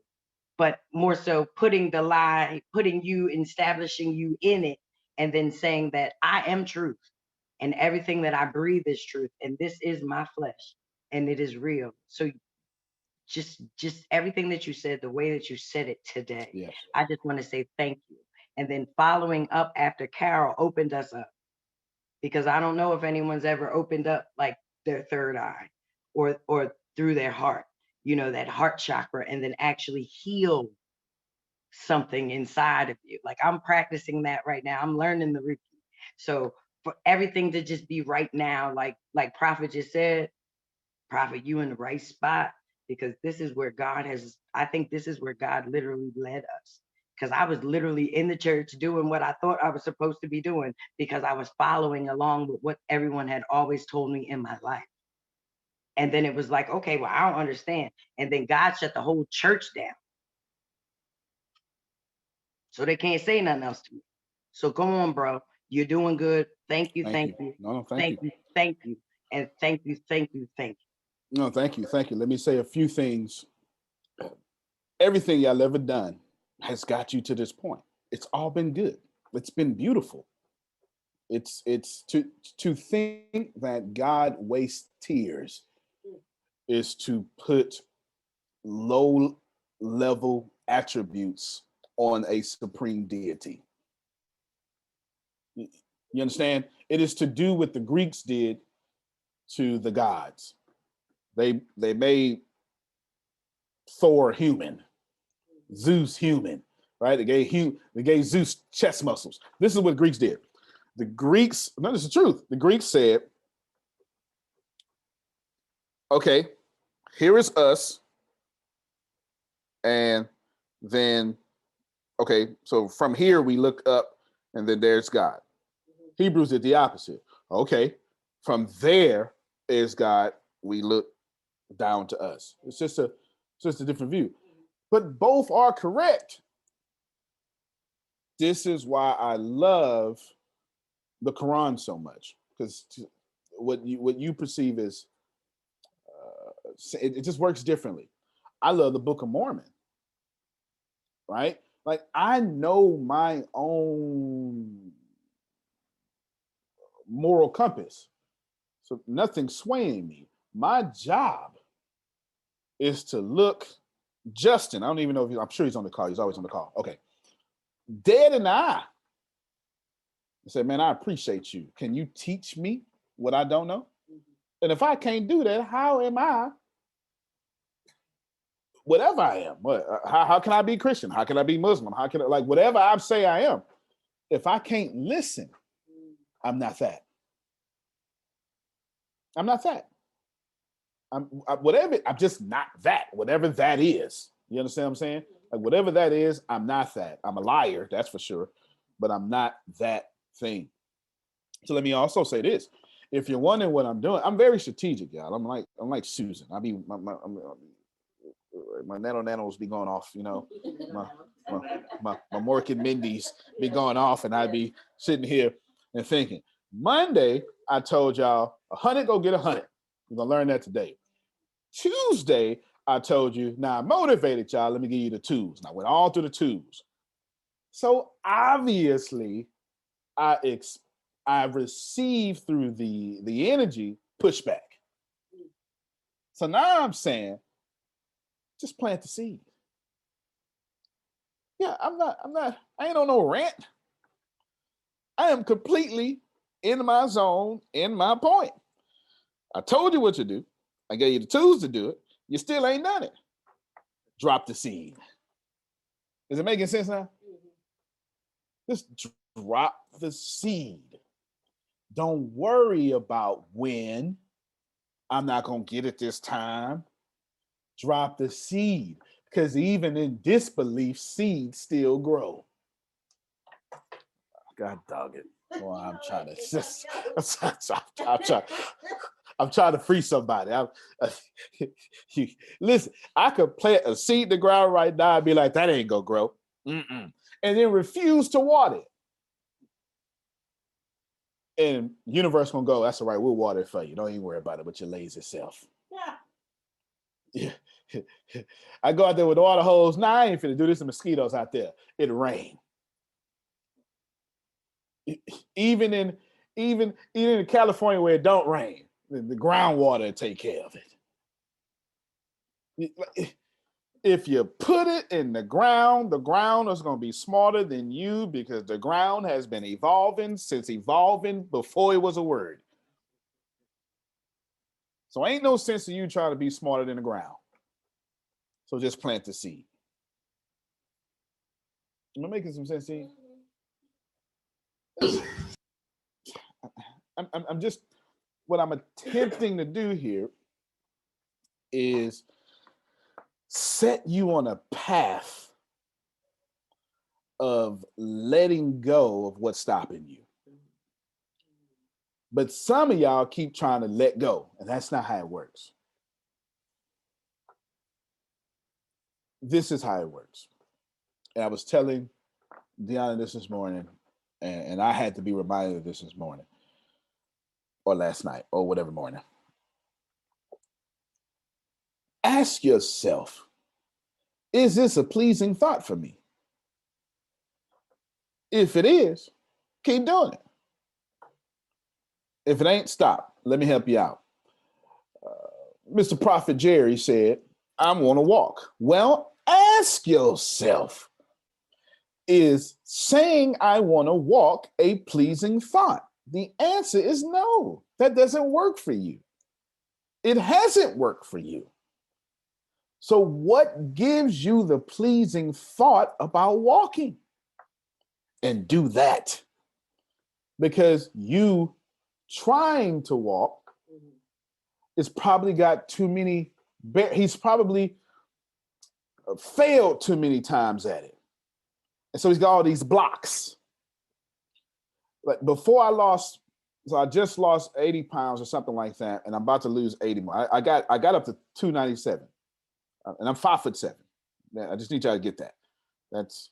but more so putting the lie, putting you, establishing you in it, and then saying that I am truth and everything that I breathe is truth, and this is my flesh and it is real. So just everything that you said, the way that you said it today, Yes. I just want to say thank you. And then following up after Carol opened us up, because I don't know if anyone's ever opened up like their third eye or through their heart, that heart chakra, and then actually heal something inside of you. Like I'm practicing that right now. I'm learning the Reiki. So for everything to just be right now, like Prophet just said, Prophet, you in the right spot, because this is where I think this is where God literally led us. Because I was literally in the church doing what I thought I was supposed to be doing, because I was following along with what everyone had always told me in my life. And then it was like, okay, well, I don't understand. And then God shut the whole church down, so they can't say nothing else to me. So come on, bro. You're doing good. Thank you. Thank you. No, thank Thank you. you. Thank you. And thank you. Thank you. Thank you. No, thank you. Thank you. Let me say a few things. Everything y'all ever done has got you to this point. It's all been good. It's been beautiful. It's to think that God wastes tears is to put low level attributes on a supreme deity. You understand? It is to do what the Greeks did to the gods. They made Thor human, Zeus human, right? They gave Zeus chest muscles. This is what Greeks did. The Greeks, no, this is the truth. The Greeks said, okay, here is us. And then, okay, so from here we look up and then there's God. Hebrews did the opposite. Okay, from there is God, we look down to us. It's just a different view. But both are correct. This is why I love the Quran so much, because what you perceive as it just works differently. I love the Book of Mormon, right? Like I know my own moral compass, so nothing's swaying me. My job is to look Justin. I don't even know if I'm sure he's on the call. He's always on the call. Okay, dead in the eye. I said, man, I appreciate you. Can you teach me what I don't know? And if I can't do that, how am I? Whatever I am, how can I be Christian? How can I be Muslim? How can I, like, whatever I say I am? If I can't listen, I'm not that. I'm not that. I'm just not that. Whatever that is, you understand what I'm saying? Like whatever that is, I'm not that. I'm a liar, that's for sure, but I'm not that thing. So let me also say this: if you're wondering what I'm doing, I'm very strategic, y'all. I'm like Susan. I be my nanos be going off, my Mork and Mindy's be going off, and I'd be sitting here and thinking. Monday, I told y'all 100, go get 100. You're gonna learn that today. Tuesday, I told you, now I'm motivated, y'all. Let me give you the twos. And I went all through the twos. So obviously, I received through the energy pushback. So now I'm saying, just plant the seed. Yeah, I ain't on no rant. I am completely in my zone, in my point. I told you what to do. I gave you the tools to do it. You still ain't done it. Drop the seed. Is it making sense now? Just drop the seed. Don't worry about when. I'm not going to get it this time. Drop the seed. Because even in disbelief, seeds still grow. God dog it. Well, I'm trying to free somebody. Listen, I could plant a seed in the ground right now and be like, that ain't gonna grow. And then refuse to water it. And universe gonna go, that's all right, we'll water it for you. Don't even worry about it with your lazy self. Yeah. I go out there with water hose. Nah, I ain't finna do this to mosquitoes out there. It rain. Even in California where it don't rain, the groundwater take care of it. If you put it in the ground is going to be smarter than you because the ground has been evolving since evolving before it was a word. So ain't no sense of you trying to be smarter than the ground. So just plant the seed. Am I making some sense to you? I'm just, what I'm attempting to do here is set you on a path of letting go of what's stopping you. But some of y'all keep trying to let go, and that's not how it works. This is how it works. And I was telling Deanna this morning, and I had to be reminded of this morning, or last night, or whatever morning. Ask yourself, is this a pleasing thought for me? If it is, keep doing it. If it ain't, stop. Let me help you out. Mr. Prophet Jerry said, I want to walk. Well, ask yourself, is saying I want to walk a pleasing thought? The answer is no. That doesn't work for you. It hasn't worked for you. So what gives you the pleasing thought about walking? And do that. Because you trying to walk is probably got too many, he's probably failed too many times at it. And so he's got all these blocks. Like before I just lost 80 pounds or something like that, and I'm about to lose 80 more. I got up to 297, and I'm 5'7". I just need y'all to get that. That's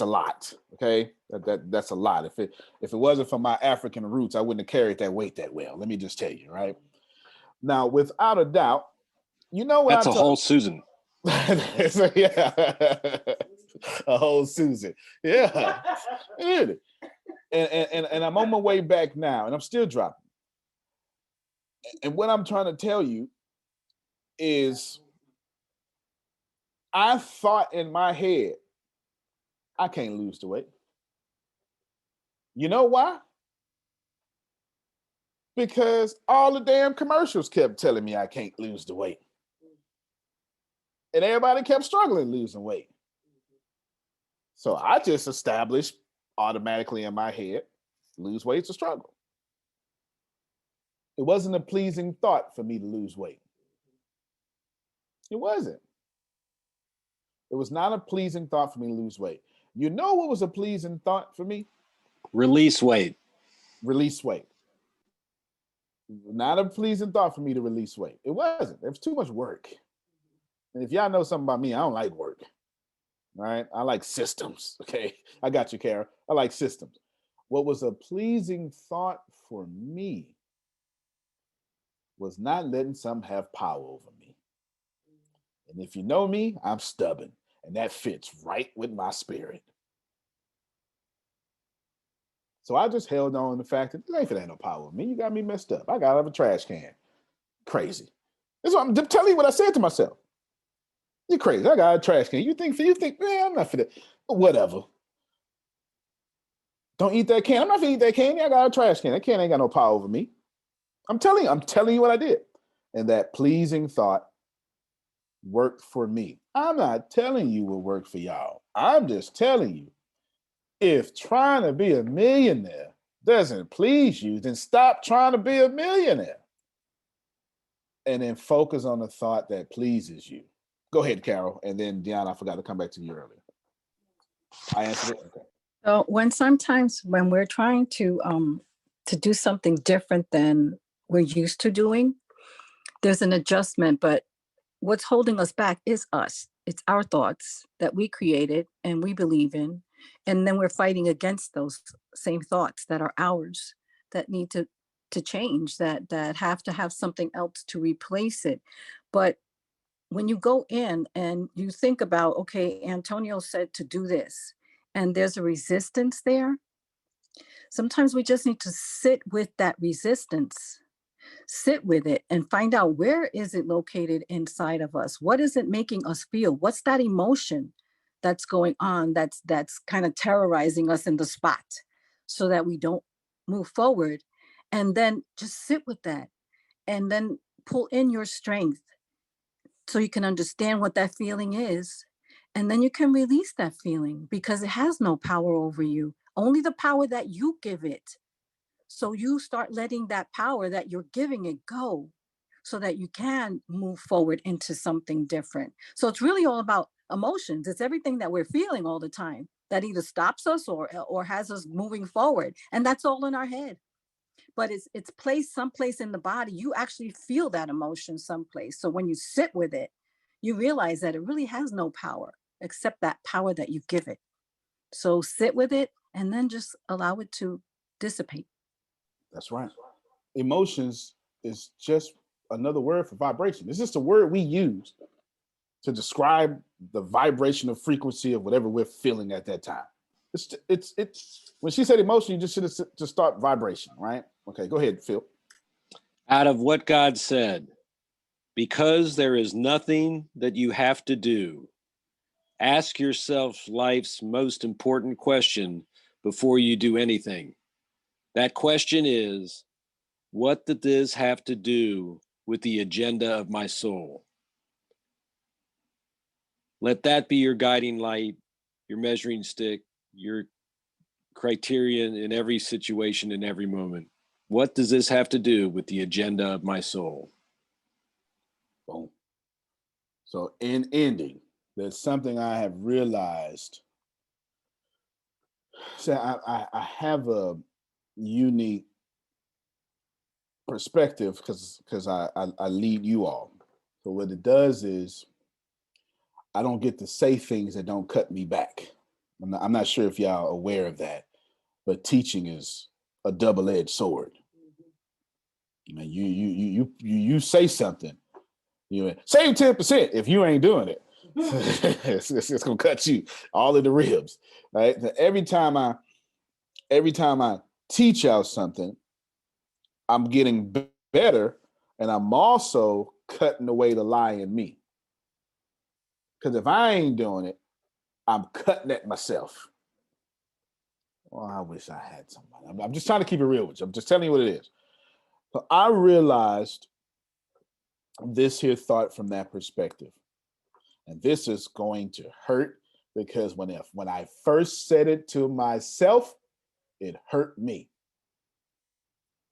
a lot, okay? That's a lot. If it wasn't for my African roots, I wouldn't have carried that weight that well. Let me just tell you, right? Now, without a doubt, you know what? That's a whole Susan. So, yeah, a whole Susan. Yeah, really. And I'm on my way back now, and I'm still dropping. And what I'm trying to tell you is, I thought in my head, I can't lose the weight. You know why? Because all the damn commercials kept telling me I can't lose the weight. And everybody kept struggling losing weight. So I just established automatically in my head, lose weight's a struggle. It wasn't a pleasing thought for me to lose weight. It wasn't. It was not a pleasing thought for me to lose weight. You know what was a pleasing thought for me? Release weight. Release weight. Not a pleasing thought for me to release weight. It wasn't. It was too much work. And if y'all know something about me, I don't like work. All right? I like systems. Okay? I got you, Kara. I like systems. What was a pleasing thought for me was not letting some have power over me. And if you know me, I'm stubborn. And that fits right with my spirit. So I just held on to the fact that there ain't no power over me. You got me messed up. I got out of a trash can. Crazy. That's what I'm telling you what I said to myself. You're crazy. I got a trash can. You think, man, I'm not for that. Whatever. Don't eat that can. I'm not gonna eat that candy. I got a trash can. That can ain't got no power over me. I'm telling you what I did. And that pleasing thought worked for me. I'm not telling you what worked for y'all. I'm just telling you, if trying to be a millionaire doesn't please you, then stop trying to be a millionaire. And then focus on the thought that pleases you. Go ahead, Carol. And then Deanna, I forgot to come back to you earlier. I answered it? Okay. So sometimes when we're trying to do something different than we're used to doing, there's an adjustment, but what's holding us back is us. It's our thoughts that we created and we believe in. And then we're fighting against those same thoughts that are ours, that need to change, that have to have something else to replace it. But when you go in and you think about, okay, Antonio said to do this, and there's a resistance there, sometimes we just need to sit with that resistance, sit with it and find out, where is it located inside of us? What is it making us feel? What's that emotion that's going on that's kind of terrorizing us in the spot, so that we don't move forward? And then just sit with that and then pull in your strength so you can understand what that feeling is. And then you can release that feeling, because it has no power over you, only the power that you give it. So you start letting that power that you're giving it go, so that you can move forward into something different. So it's really all about emotions. It's everything that we're feeling all the time that either stops us or has us moving forward. And that's all in our head. But it's placed someplace in the body. You actually feel that emotion someplace. So when you sit with it, you realize that it really has no power except that power that you give it. So sit with it and then just allow it to dissipate. That's right. Emotions is just another word for vibration. It's just a word we use to describe the vibrational frequency of whatever we're feeling at that time. It's when she said emotion, you just should have just start vibration, right? Okay, go ahead, Phil. Out of what God said, because there is nothing that you have to do, ask yourself life's most important question before you do anything. That question is, what did this have to do with the agenda of my soul? Let that be your guiding light, your measuring stick, your criterion in every situation, in every moment. What does this have to do with the agenda of my soul? Boom. So in ending, there's something I have realized. So I have a unique perspective because I lead you all. So what it does is I don't get to say things that don't cut me back. I'm not sure if y'all are aware of that, but teaching is a double-edged sword. You know, you say something, you save 10% if you ain't doing it. it's gonna cut you all of the ribs, right? Every time I teach y'all something, I'm getting better, and I'm also cutting away the lie in me. Because if I ain't doing it, I'm cutting at myself. Well, I wish I had somebody. I'm just trying to keep it real with you. I'm just telling you what it is. So I realized this here thought from that perspective. And this is going to hurt, because when I first said it to myself, it hurt me.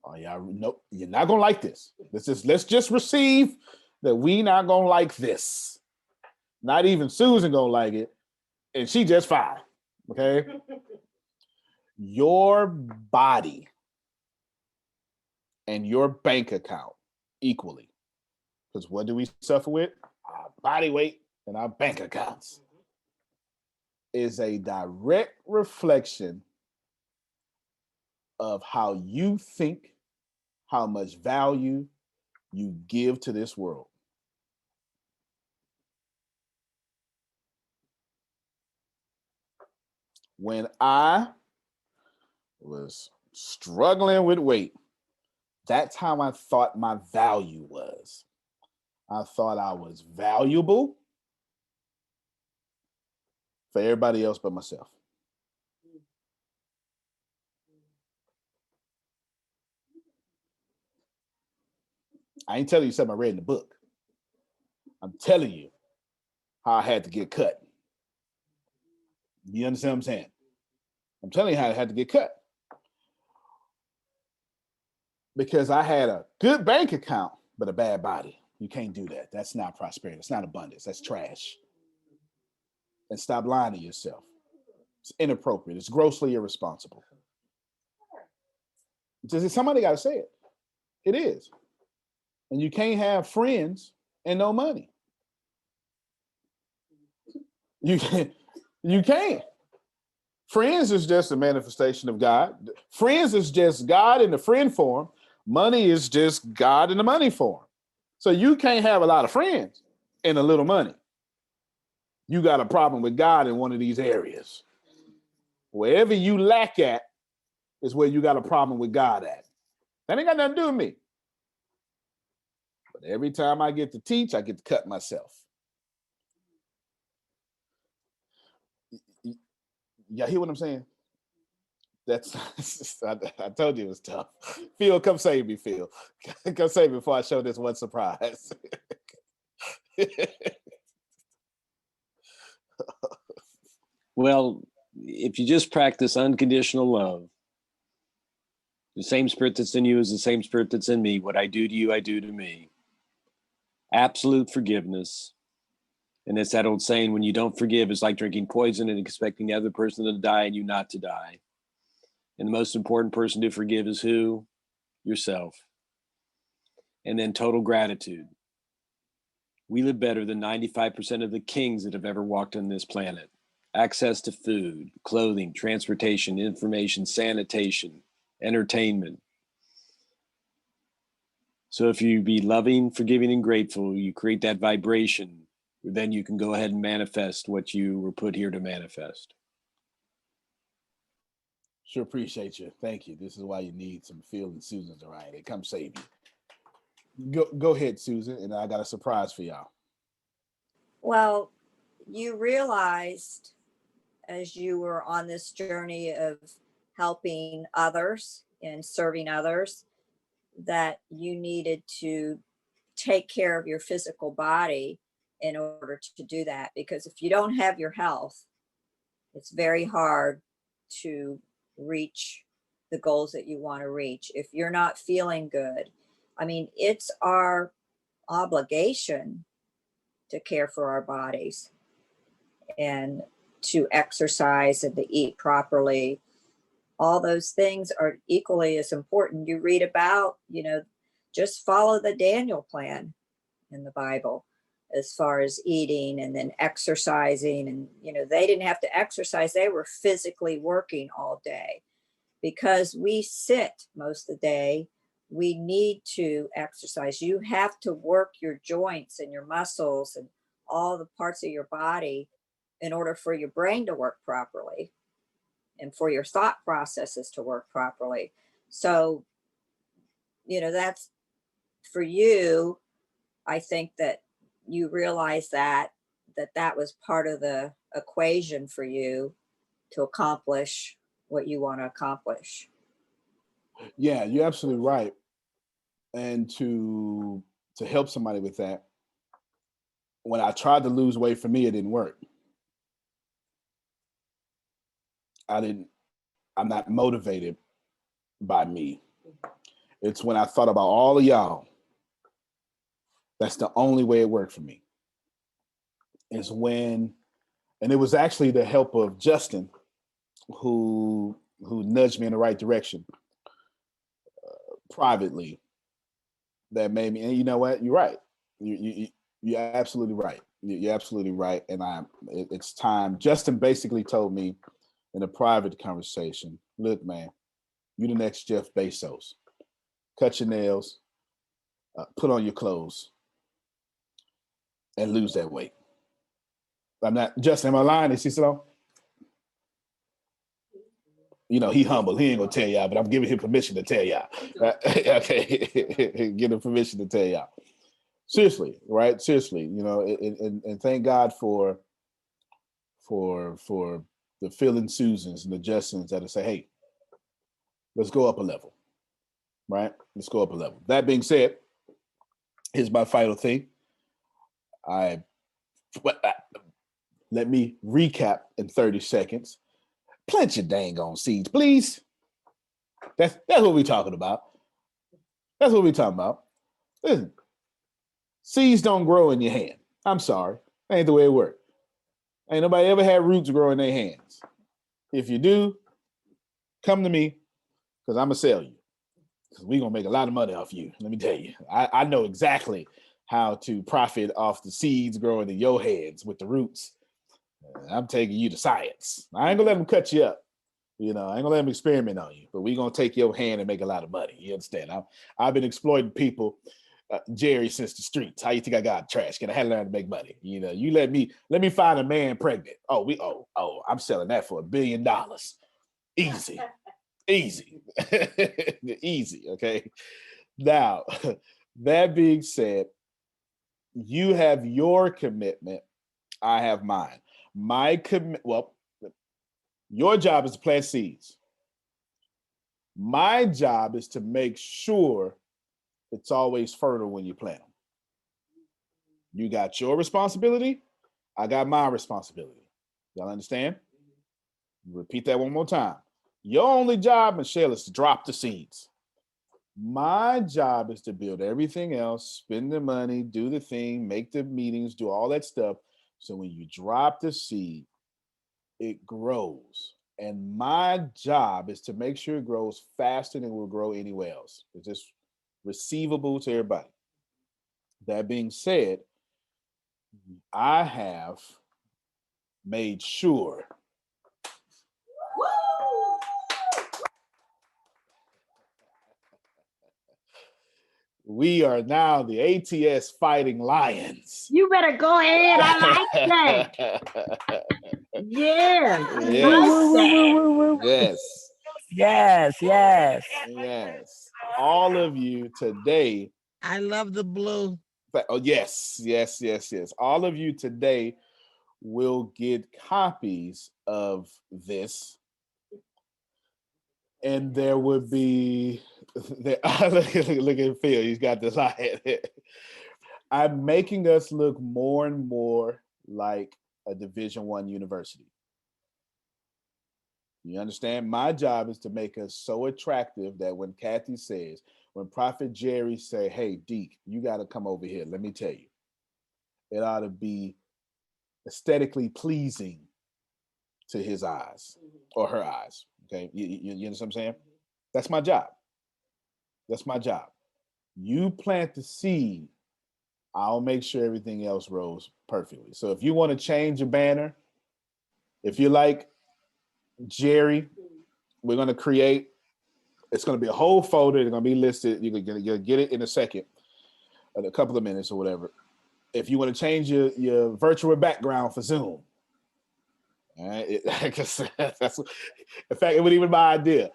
Oh, yeah, nope, you're not gonna like this. Let's just receive that we not gonna like this. Not even Susan gonna like it, and she just fine. Okay. Your body and your bank account equally. Because what do we suffer with? Our body weight and our bank accounts is a direct reflection of how you think, how much value you give to this world. When I was struggling with weight, that's how I thought my value was. I thought I was valuable for everybody else but myself. I ain't telling you something I read in the book. I'm telling you how I had to get cut. You understand what I'm saying? I'm telling you how I had to get cut. Because I had a good bank account, but a bad body. You can't do that. That's not prosperity. That's not abundance. That's trash. And stop lying to yourself. It's inappropriate. It's grossly irresponsible. Somebody got to say it. It is. And you can't have friends and no money. You can't. Friends is just a manifestation of God. Friends is just God in the friend form. Money is just God in the money form. So you can't have a lot of friends and a little money. You got a problem with God in one of these areas. Wherever you lack at is where you got a problem with God at. That ain't got nothing to do with me. But every time I get to teach, I get to cut myself. Y'all hear what I'm saying? That's I told you it was tough. Phil, come save me, Phil. Come save me before I show this one surprise. Well, if you just practice unconditional love, the same spirit that's in you is the same spirit that's in me. What I do to you, I do to me. Absolute forgiveness. And it's that old saying, when you don't forgive, it's like drinking poison and expecting the other person to die and you not to die. And the most important person to forgive is who? Yourself. And then total gratitude. We live better than 95% of the kings that have ever walked on this planet. Access to food, clothing, transportation, information, sanitation, entertainment. So if you be loving, forgiving, and grateful, you create that vibration, then you can go ahead and manifest what you were put here to manifest. Sure appreciate you. Thank you. This is why you need some Phil and Susan's around. They come save you. Go ahead, Susan, and I got a surprise for y'all. Well, you realized as you were on this journey of helping others and serving others that you needed to take care of your physical body in order to do that. Because if you don't have your health, it's very hard to reach the goals that you want to reach. If you're not feeling good, I mean, it's our obligation to care for our bodies and to exercise and to eat properly. All those things are equally as important. You read about, just follow the Daniel plan in the Bible as far as eating and then exercising. And, they didn't have to exercise. They were physically working all day. Because we sit most of the day, we need to exercise. You have to work your joints and your muscles and all the parts of your body in order for your brain to work properly and for your thought processes to work properly. So, that's for you. I think that you realize that was part of the equation for you to accomplish what you want to accomplish. Yeah, you're absolutely right. And to help somebody with that, when I tried to lose weight, for me, it didn't work. I'm not motivated by me. It's when I thought about all of y'all. That's the only way it worked for me. Is when, and it was actually the help of Justin who nudged me in the right direction privately that made me, and you know what? You're right. You're absolutely right. You're absolutely right. And it's time. Justin basically told me in a private conversation, look, man, you the next Jeff Bezos. Cut your nails, put on your clothes, and lose that weight. I'm not, Justin, am I lying? Is he so? He humble. He ain't gonna tell y'all, but I'm giving him permission to tell y'all. Okay, give him permission to tell y'all. Seriously, right? Seriously, and thank God for the Phil and Susans and the Justins that'll say, hey, let's go up a level, right? Let's go up a level. That being said, Here's my final thing. Let me recap in 30 seconds. Plant your dang on seeds, please. That's what we're talking about. That's what we're talking about. Listen, seeds don't grow in your hand. I'm sorry. That ain't the way it works. Ain't nobody ever had roots grow in their hands. If you do, come to me, because I'm going to sell you. Because we're going to make a lot of money off you. Let me tell you. I know exactly how to profit off the seeds growing in your hands with the roots. I'm taking you to science. I ain't going to let them cut you up. You know, I ain't gonna let them experiment on you, but we're gonna take your hand and make a lot of money. You understand? I've been exploiting people, Jerry, since the streets. How you think I got trash? Can I had to learn to make money? You know, you let me find a man pregnant. I'm selling that for $1 billion. Easy, easy, easy. Okay. Now, that being said, you have your commitment. I have mine. Your job is to plant seeds. My job is to make sure it's always fertile when you plant them. You got your responsibility. I got my responsibility. Y'all understand? Repeat that one more time. Your only job, Michelle, is to drop the seeds. My job is to build everything else, spend the money, do the thing, make the meetings, do all that stuff. So when you drop the seed, it grows. And my job is to make sure it grows faster than it will grow anywhere else. It's just receivable to everybody. That being said, I have made sure we are now the ATS Fighting Lions. You better go ahead. I like that. Yeah. Yes. Yes. All of you today. I love the blue. Oh, yes. All of you today will get copies of this. And there would be, look at Phil, he's got this eye. I'm making us look more and more like a Division I university. You understand? My job is to make us so attractive that when Kathy says, when Prophet Jerry say, hey, Deke, you got to come over here. Let me tell you, it ought to be aesthetically pleasing to his eyes or her eyes. Okay. You understand what I'm saying? That's my job. That's my job. You plant the seed, I'll make sure everything else grows perfectly. So if you want to change your banner, if you like Jerry, we're going to create, it's going to be a whole folder. It's going to be listed. You'll get it in a second, in a couple of minutes or whatever. If you want to change your virtual background for Zoom, all right, that's, in fact, it wasn't even my idea.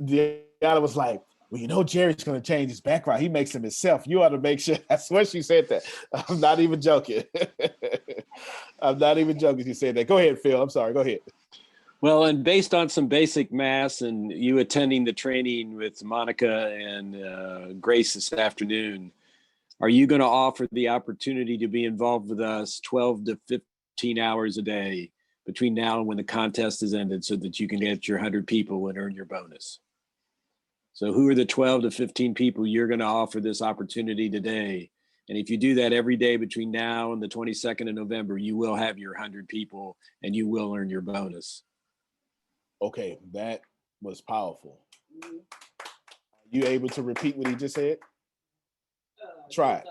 Deanna was like, well, you know, Jerry's going to change his background. He makes him himself. You ought to make sure. That's what she said that. I'm not even joking. I'm not even joking. She said that. Go ahead, Phil. I'm sorry. Go ahead. Well, and based on some basic math and you attending the training with Monica and Grace this afternoon, are you going to offer the opportunity to be involved with us 12 to 15 hours a day between now and when the contest is ended so that you can get your 100 people and earn your bonus? So who are the 12 to 15 people you're going to offer this opportunity today? And if you do that every day between now and the 22nd of November, you will have your 100 people and you will earn your bonus. Okay, that was powerful. You able to repeat what he just said? Try it.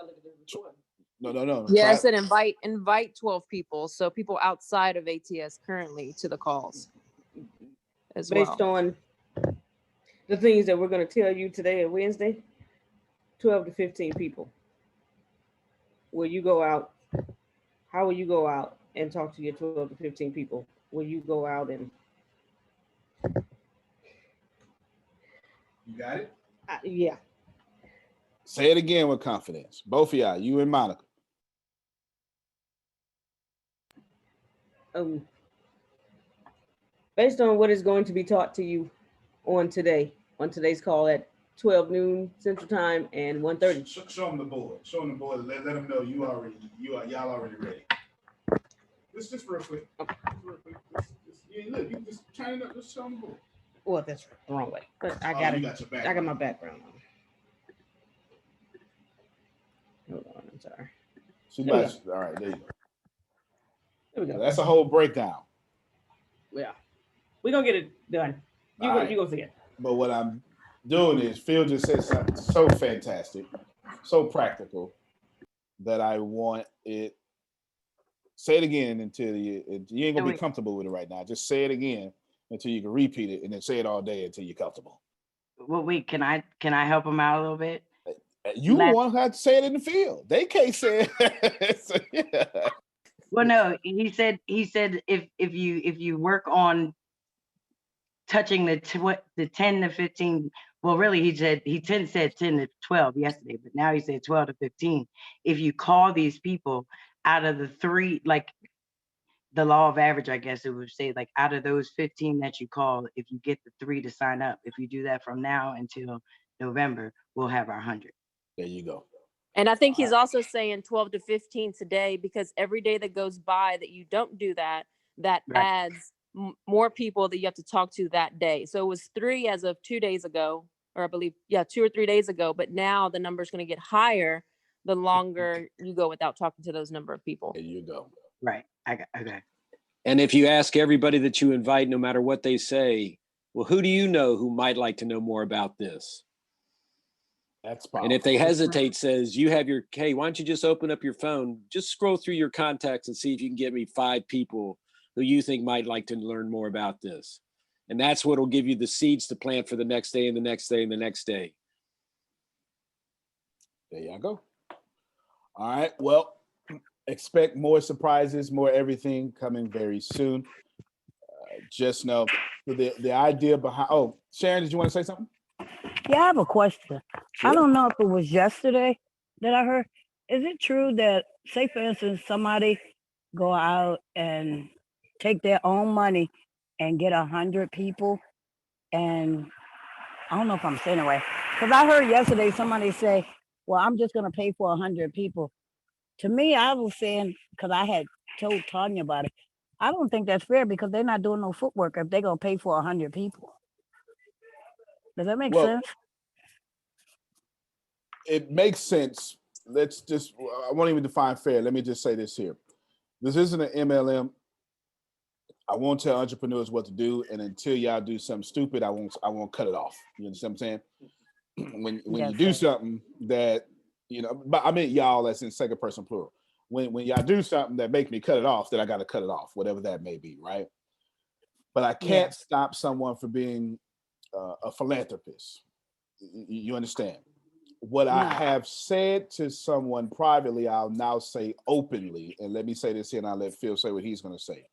No. Yeah, I said invite 12 people. So people outside of ATS currently to the calls as well. Based on the things that we're going to tell you today and Wednesday, 12 to 15 people. Will you go out? How will you go out and talk to your 12 to 15 people? Will you go out and... You got it? Yeah. Say it again with confidence. Both of y'all, you and Monica. Based on what is going to be taught to you on today's call at 12 noon Central Time and 1:30. Show them the board. Show them the board. Let them know y'all already ready. Just real quick. Okay. Look, you just turn it up. Just show them the board. Well, that's the wrong way. But I got it. I got my background on. Hold on, I'm sorry. All right, there you go. There we go. That's a whole breakdown. Yeah. We're going to get it done. You're going to see it. But what I'm doing is Phil just said something so fantastic, so practical, that I want it. Say it again until you ain't going to be comfortable with it right now. Just say it again until you can repeat it, and then say it all day until you're comfortable. Well, wait, can I help him out a little bit? You want to have to say it in the field. They can't say it. So, yeah. Well, no, he said if you work on touching the 10 to 15, well, really he said 10 to 12 yesterday, but now he said 12 to 15. If you call these people out of the 3, like the law of average, I guess it would say, like out of those 15 that you call, if you get the 3 to sign up, if you do that from now until November, we'll have our 100. There you go. And I think he's also saying 12 to 15 today, because every day that goes by that you don't do that, that adds more people that you have to talk to that day. So it was 3 as of 2 days ago, or I believe, 2 or 3 days ago. But now the number is going to get higher the longer you go without talking to those number of people. There you go. Right. Okay. And if you ask everybody that you invite, no matter what they say, well, who do you know who might like to know more about this? That's powerful. And if they hesitate, says you have your, hey, why don't you just open up your phone, just scroll through your contacts and see if you can get me 5 people who you think might like to learn more about this. And that's what will give you the seeds to plant for the next day and the next day and the next day. There y'all go. All right. Well, expect more surprises, more everything coming very soon. Just know the idea behind. Oh, Sharon, did you want to say something? Yeah, I have a question. Sure. I don't know if it was yesterday that I heard. Is it true that, say for instance, somebody go out and take their own money and get 100 people? And I don't know if I'm saying it right, because I heard yesterday somebody say, well, I'm just going to pay for 100 people. To me, I was saying, because I had told Tanya about it, I don't think that's fair, because they're not doing no footwork if they're going to pay for 100 people. Does that make sense? It makes sense. I won't even define fair. Let me just say this here. This isn't an MLM. I won't tell entrepreneurs what to do, and until y'all do something stupid, I won't cut it off. You understand what I'm saying? When you do something that, but I mean y'all as in second person plural. When y'all do something that make me cut it off, then I got to cut it off, whatever that may be, right? But I can't stop someone from being a philanthropist. You understand? What I have said to someone privately, I'll now say openly, and let me say this here, and I'll let Phil say what he's going to say.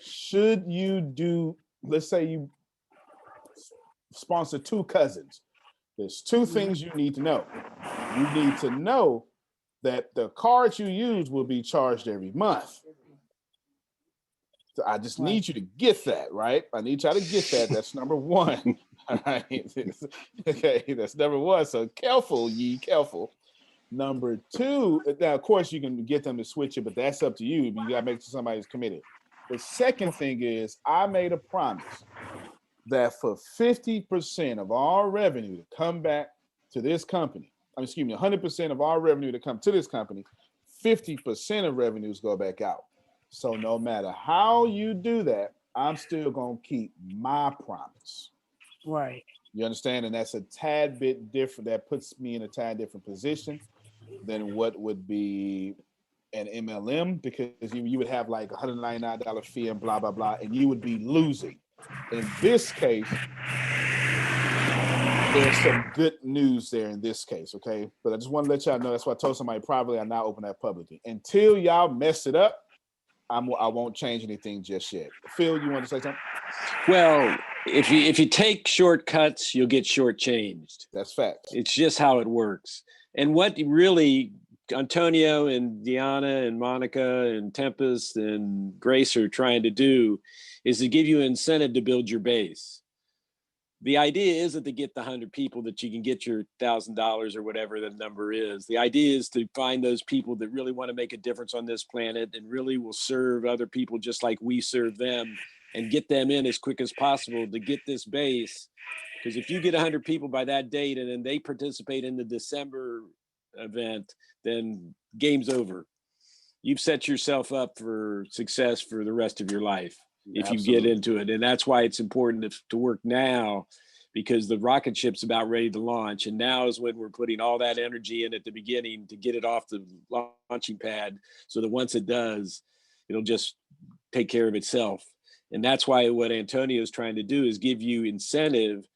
Should you do, let's say you sponsor 2 cousins, there's 2 things you need to know. You need to know that the cards you use will be charged every month. So I just need you to get that, right? I need y'all to get that. That's number 1. All right. Okay, that's number 1. So careful. Number 2, now of course you can get them to switch it, but that's up to you. But you gotta make sure somebody's committed. The second thing is I made a promise that for 50% of our revenue to come back to this company, 100% of our revenue to come to this company, 50% of revenues go back out. So no matter how you do that, I'm still gonna keep my promise. Right. You understand? And that's a tad bit different. That puts me in a tad different position than what would be an MLM, because you would have like $199 fee and blah, blah, blah, and you would be losing. In this case, there's some good news there in this case, okay? But I just want to let y'all know, that's why I told somebody privately, I now open that publicly. Until y'all mess it up, I won't change anything just yet. Phil, you want to say something? Well, if you take shortcuts, you'll get shortchanged. That's fact. It's just how it works. And what really Antonio and Deanna and Monica and Tempest and Grace are trying to do is to give you an incentive to build your base. the idea isn't to get the 100 people that you can get your $1,000 or whatever the number is. The idea is to find those people that really want to make a difference on this planet and really will serve other people just like we serve them, and get them in as quick as possible to get this base. Because if you get 100 people by that date and then they participate in the December event, then game's over. You've set yourself up for success for the rest of your life if you get into it. And that's why it's important to work now, because the rocket ship's about ready to launch. And now is when we're putting all that energy in at the beginning to get it off the launching pad, so that once it does, it'll just take care of itself. And that's why what Antonio is trying to do is give you incentive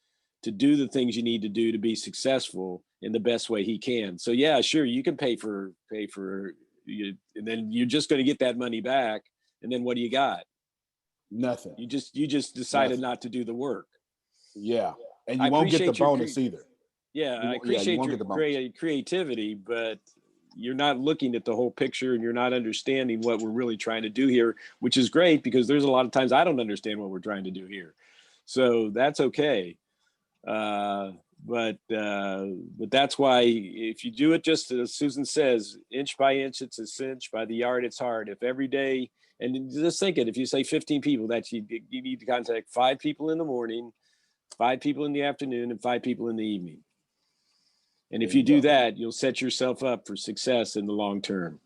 to do the things you need to do to be successful in the best way he can. So yeah, sure, you can pay for you, and then you're just going to get that money back. And then what do you got? Nothing. You just decided not to do the work. Yeah, and you won't get the bonus either. Yeah, I appreciate your creativity, but you're not looking at the whole picture, and you're not understanding what we're really trying to do here, which is great, because there's a lot of times I don't understand what we're trying to do here. So that's okay. But that's why if you do it just as Susan says, inch by inch, it's a cinch, by the yard, it's hard. If every day, and just think it, if you say 15 people, that you need to contact 5 people in the morning, 5 people in the afternoon, and 5 people in the evening. And if you do that, you'll set yourself up for success in the long term.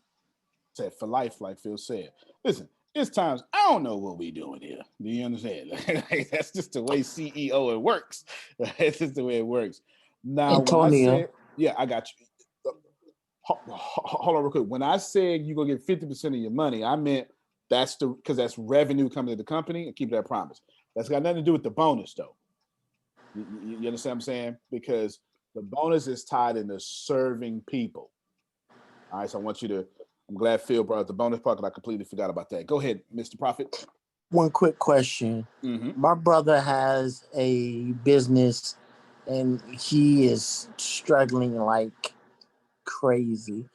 Said for life, like Phil said. Listen, it's times I don't know what we doing here. Do you understand? Like, that's just the way CEO it works. It's just the way it works. Now, Antonio. when I said, yeah, I got you. Hold on real quick. When I said you're gonna get 50% of your money, I meant because that's revenue coming to the company, and keep that promise. That's got nothing to do with the bonus, though. You understand what I'm saying? Because the bonus is tied into serving people. All right, so I'm glad Phil brought up the bonus part, because I completely forgot about that. Go ahead, Mr. Prophet. One quick question. Mm-hmm. My brother has a business and he is struggling like crazy.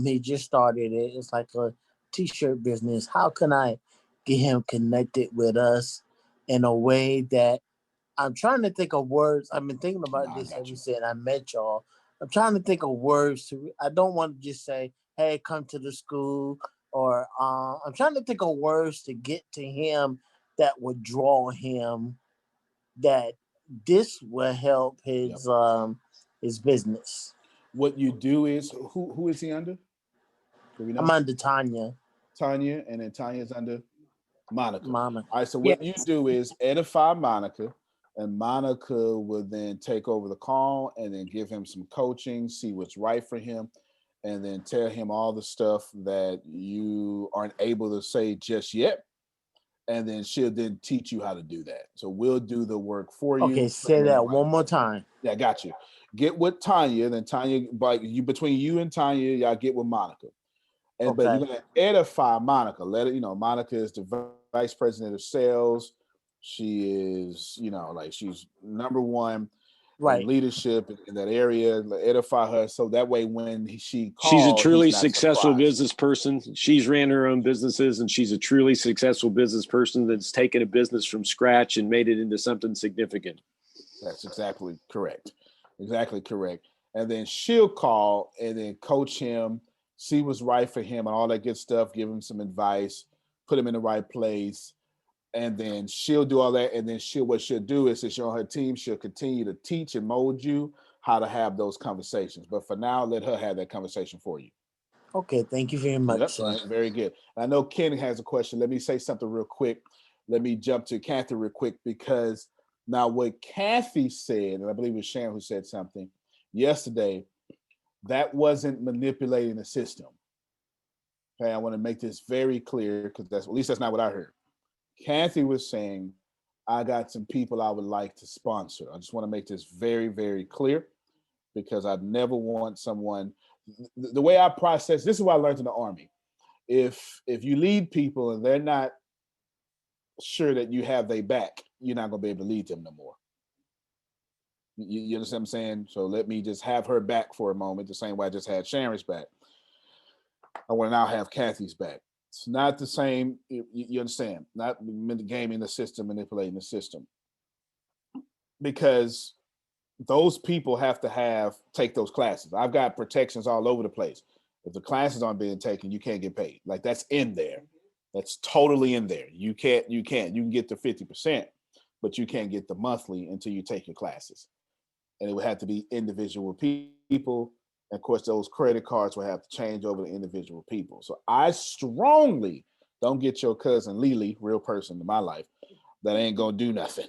He just started it. It's like a t-shirt business. How can I get him connected with us in a way that I'm trying to think of words. I've been thinking about this ever since I met y'all. I'm trying to think of words I don't want to just say, hey, come to the school, or I'm trying to think of words to get to him that would draw him, that this will help his business. What you do is, who is he under? Do we know? I'm under Tanya. Tanya, and then Tanya's under Monica. Monica. All right, so what you do is edify Monica, and Monica will then take over the call and then give him some coaching, see what's right for him, and then tell him all the stuff that you aren't able to say just yet. And then she'll then teach you how to do that. So we'll do the work for you. Okay, say that one more time. Yeah, got you. Get with Tanya, then Tanya, between you and Tanya, y'all get with Monica. But you're gonna edify Monica. Let it, Monica is the vice president of sales. She is, she's number one in leadership in that area. Edify her, so that way when she calls, she's a truly successful business person. She's ran her own businesses, and she's a truly successful business person that's taken a business from scratch and made it into something significant. That's exactly correct. Exactly correct. And then she'll call and then coach him, see what's right for him and all that good stuff, give him some advice, put him in the right place. And then she'll do all that. And then what she'll do is, since you're on her team, she'll continue to teach and mold you how to have those conversations. But for now, let her have that conversation for you. Okay, thank you very much. Yep, Sir. very good. I know Ken has a question. Let me say something real quick. Let me jump to Kathy real quick, because now what Kathy said, and I believe it was Sharon who said something yesterday, that wasn't manipulating the system. Okay, I want to make this very clear, because at least that's not what I heard. Kathy was saying, I got some people I would like to sponsor. I just want to make this very, very clear, because I never want someone, the way I process, this is what I learned in the Army. If you lead people and they're not sure that you have their back, you're not going to be able to lead them no more. You understand what I'm saying? So let me just have her back for a moment, the same way I just had Sharon's back. I want to now have Kathy's back. It's not the same. You understand? Not gaming the system, manipulating the system. because those people have to take those classes. I've got protections all over the place. If the classes aren't being taken, you can't get paid. Like, that's in there. That's totally in there. You can get the 50%, but you can't get the monthly until you take your classes. And it would have to be individual people. And of course, those credit cards will have to change over to individual people. So I strongly don't get your cousin Lily, real person in my life, that ain't gonna do nothing.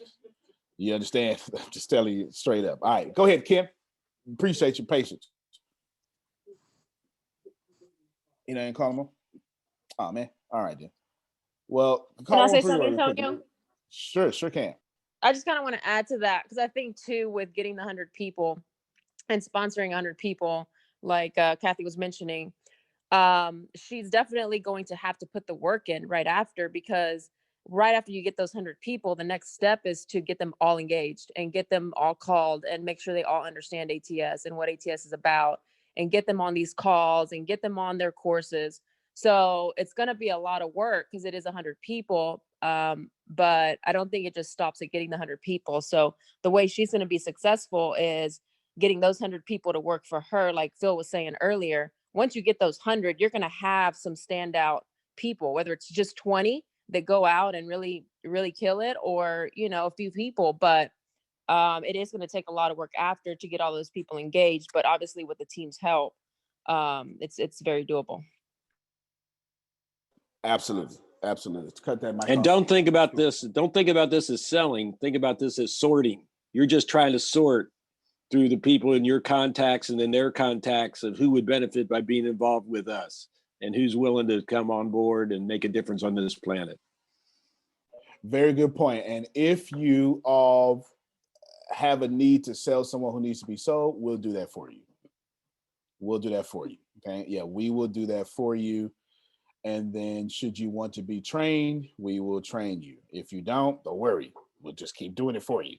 You understand? I'm just telling you straight up. All right, go ahead, Kim. Appreciate your patience. You know, ain't calling him? Oh, man. All right, then. Well, Can I say call something, on three. Antonio? Sure can. I just kind of want to add to that because I think too, with getting the 100 people and sponsoring 100 people, like Kathy was mentioning, she's definitely going to have to put the work in right after, because right after you get those 100 people, the next step is to get them all engaged and get them all called and make sure they all understand ATS and what ATS is about, and get them on these calls and get them on their courses. So it's going to be a lot of work because it is 100 people. But I don't think it just stops at getting the 100 people. So the way she's going to be successful is getting those 100 people to work for her. Like Phil was saying earlier, once you get those 100, you're going to have some standout people, whether it's just 20 that go out and really, really kill it, or, you know, a few people. But it is going to take a lot of work after to get all those people engaged. But obviously with the team's help, it's very doable. Absolutely. Let's cut that mic And off. don't think about this as selling. Think about this as sorting. You're just trying to sort through the people in your contacts and then their contacts of who would benefit by being involved with us and who's willing to come on board and make a difference on this planet. Very good point. And if you all have a need to sell someone who needs to be sold, we'll do that for you. Okay. Yeah, we will do that for you. And then should you want to be trained, we will train you. If you don't worry. We'll just keep doing it for you.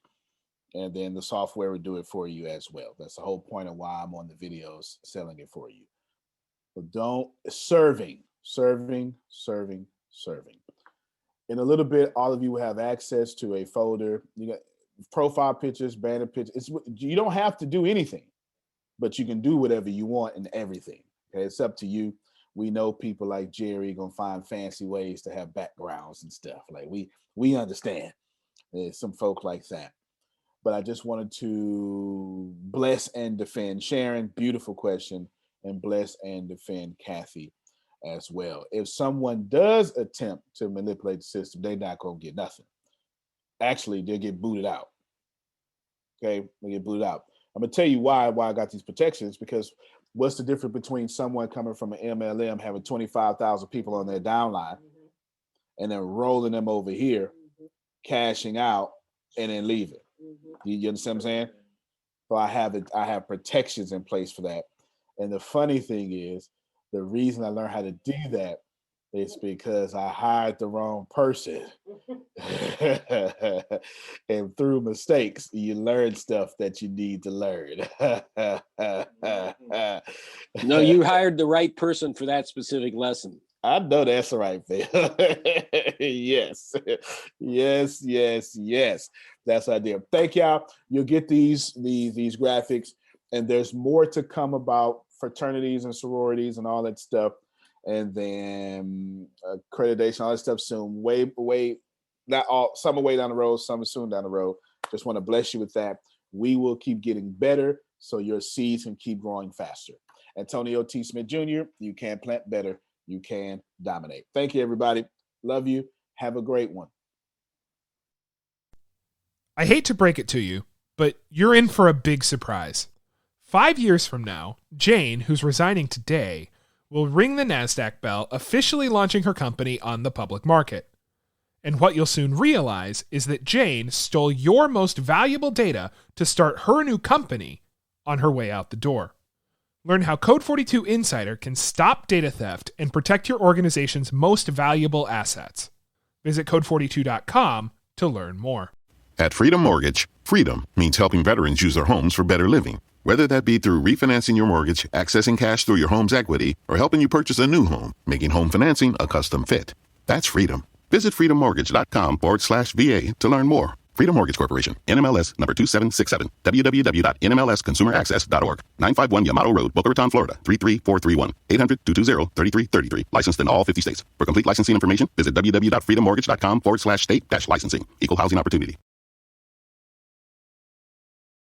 And then the software will do it for you as well. That's the whole point of why I'm on the videos selling it for you. But don't serving. In a little bit, all of you will have access to a folder. You got profile pictures, banner pictures. You don't have to do anything, but you can do whatever you want and everything. Okay, it's up to you. We know people like Jerry gonna find fancy ways to have backgrounds and stuff. Like we understand. There's some folk like that. But I just wanted to bless and defend Sharon. Beautiful question. And bless and defend Kathy as well. If someone does attempt to manipulate the system, they're not gonna get nothing. Actually, they'll get booted out. Okay, they get booted out. I'm gonna tell you why I got these protections, because what's the difference between someone coming from an MLM having 25,000 people on their downline and then rolling them over here, cashing out, and then leaving? You understand what I'm saying? So I have protections in place for that. And the funny thing is, the reason I learned how to do that is because I hired the wrong person. And through mistakes, you learn stuff that you need to learn. No, you hired the right person for that specific lesson. I know that's right, Phil. Yes. That's the idea. Thank y'all. You'll get these graphics, and there's more to come about fraternities and sororities and all that stuff, and then accreditation, all that stuff soon. Way, not all. Some are way down the road. Some are soon down the road. Just want to bless you with that. We will keep getting better, so your seeds can keep growing faster. Antonio T. Smith Jr., you can plant better. You can dominate. Thank you, everybody. Love you. Have a great one. I hate to break it to you, but you're in for a big surprise. 5 years from now, Jane, who's resigning today, will ring the NASDAQ bell, officially launching her company on the public market. And what you'll soon realize is that Jane stole your most valuable data to start her new company on her way out the door. Learn how Code 42 Insider can stop data theft and protect your organization's most valuable assets. Visit code42.com to learn more. At Freedom Mortgage, freedom means helping veterans use their homes for better living. Whether that be through refinancing your mortgage, accessing cash through your home's equity, or helping you purchase a new home, making home financing a custom fit. That's freedom. Visit freedommortgage.com/VA to learn more. Freedom Mortgage Corporation, NMLS number 2767, www.nmlsconsumeraccess.org, 951 Yamato Road, Boca Raton, Florida, 33431, 800-220-3333, licensed in all 50 states. For complete licensing information, visit www.freedommortgage.com/state-licensing. Equal housing opportunity.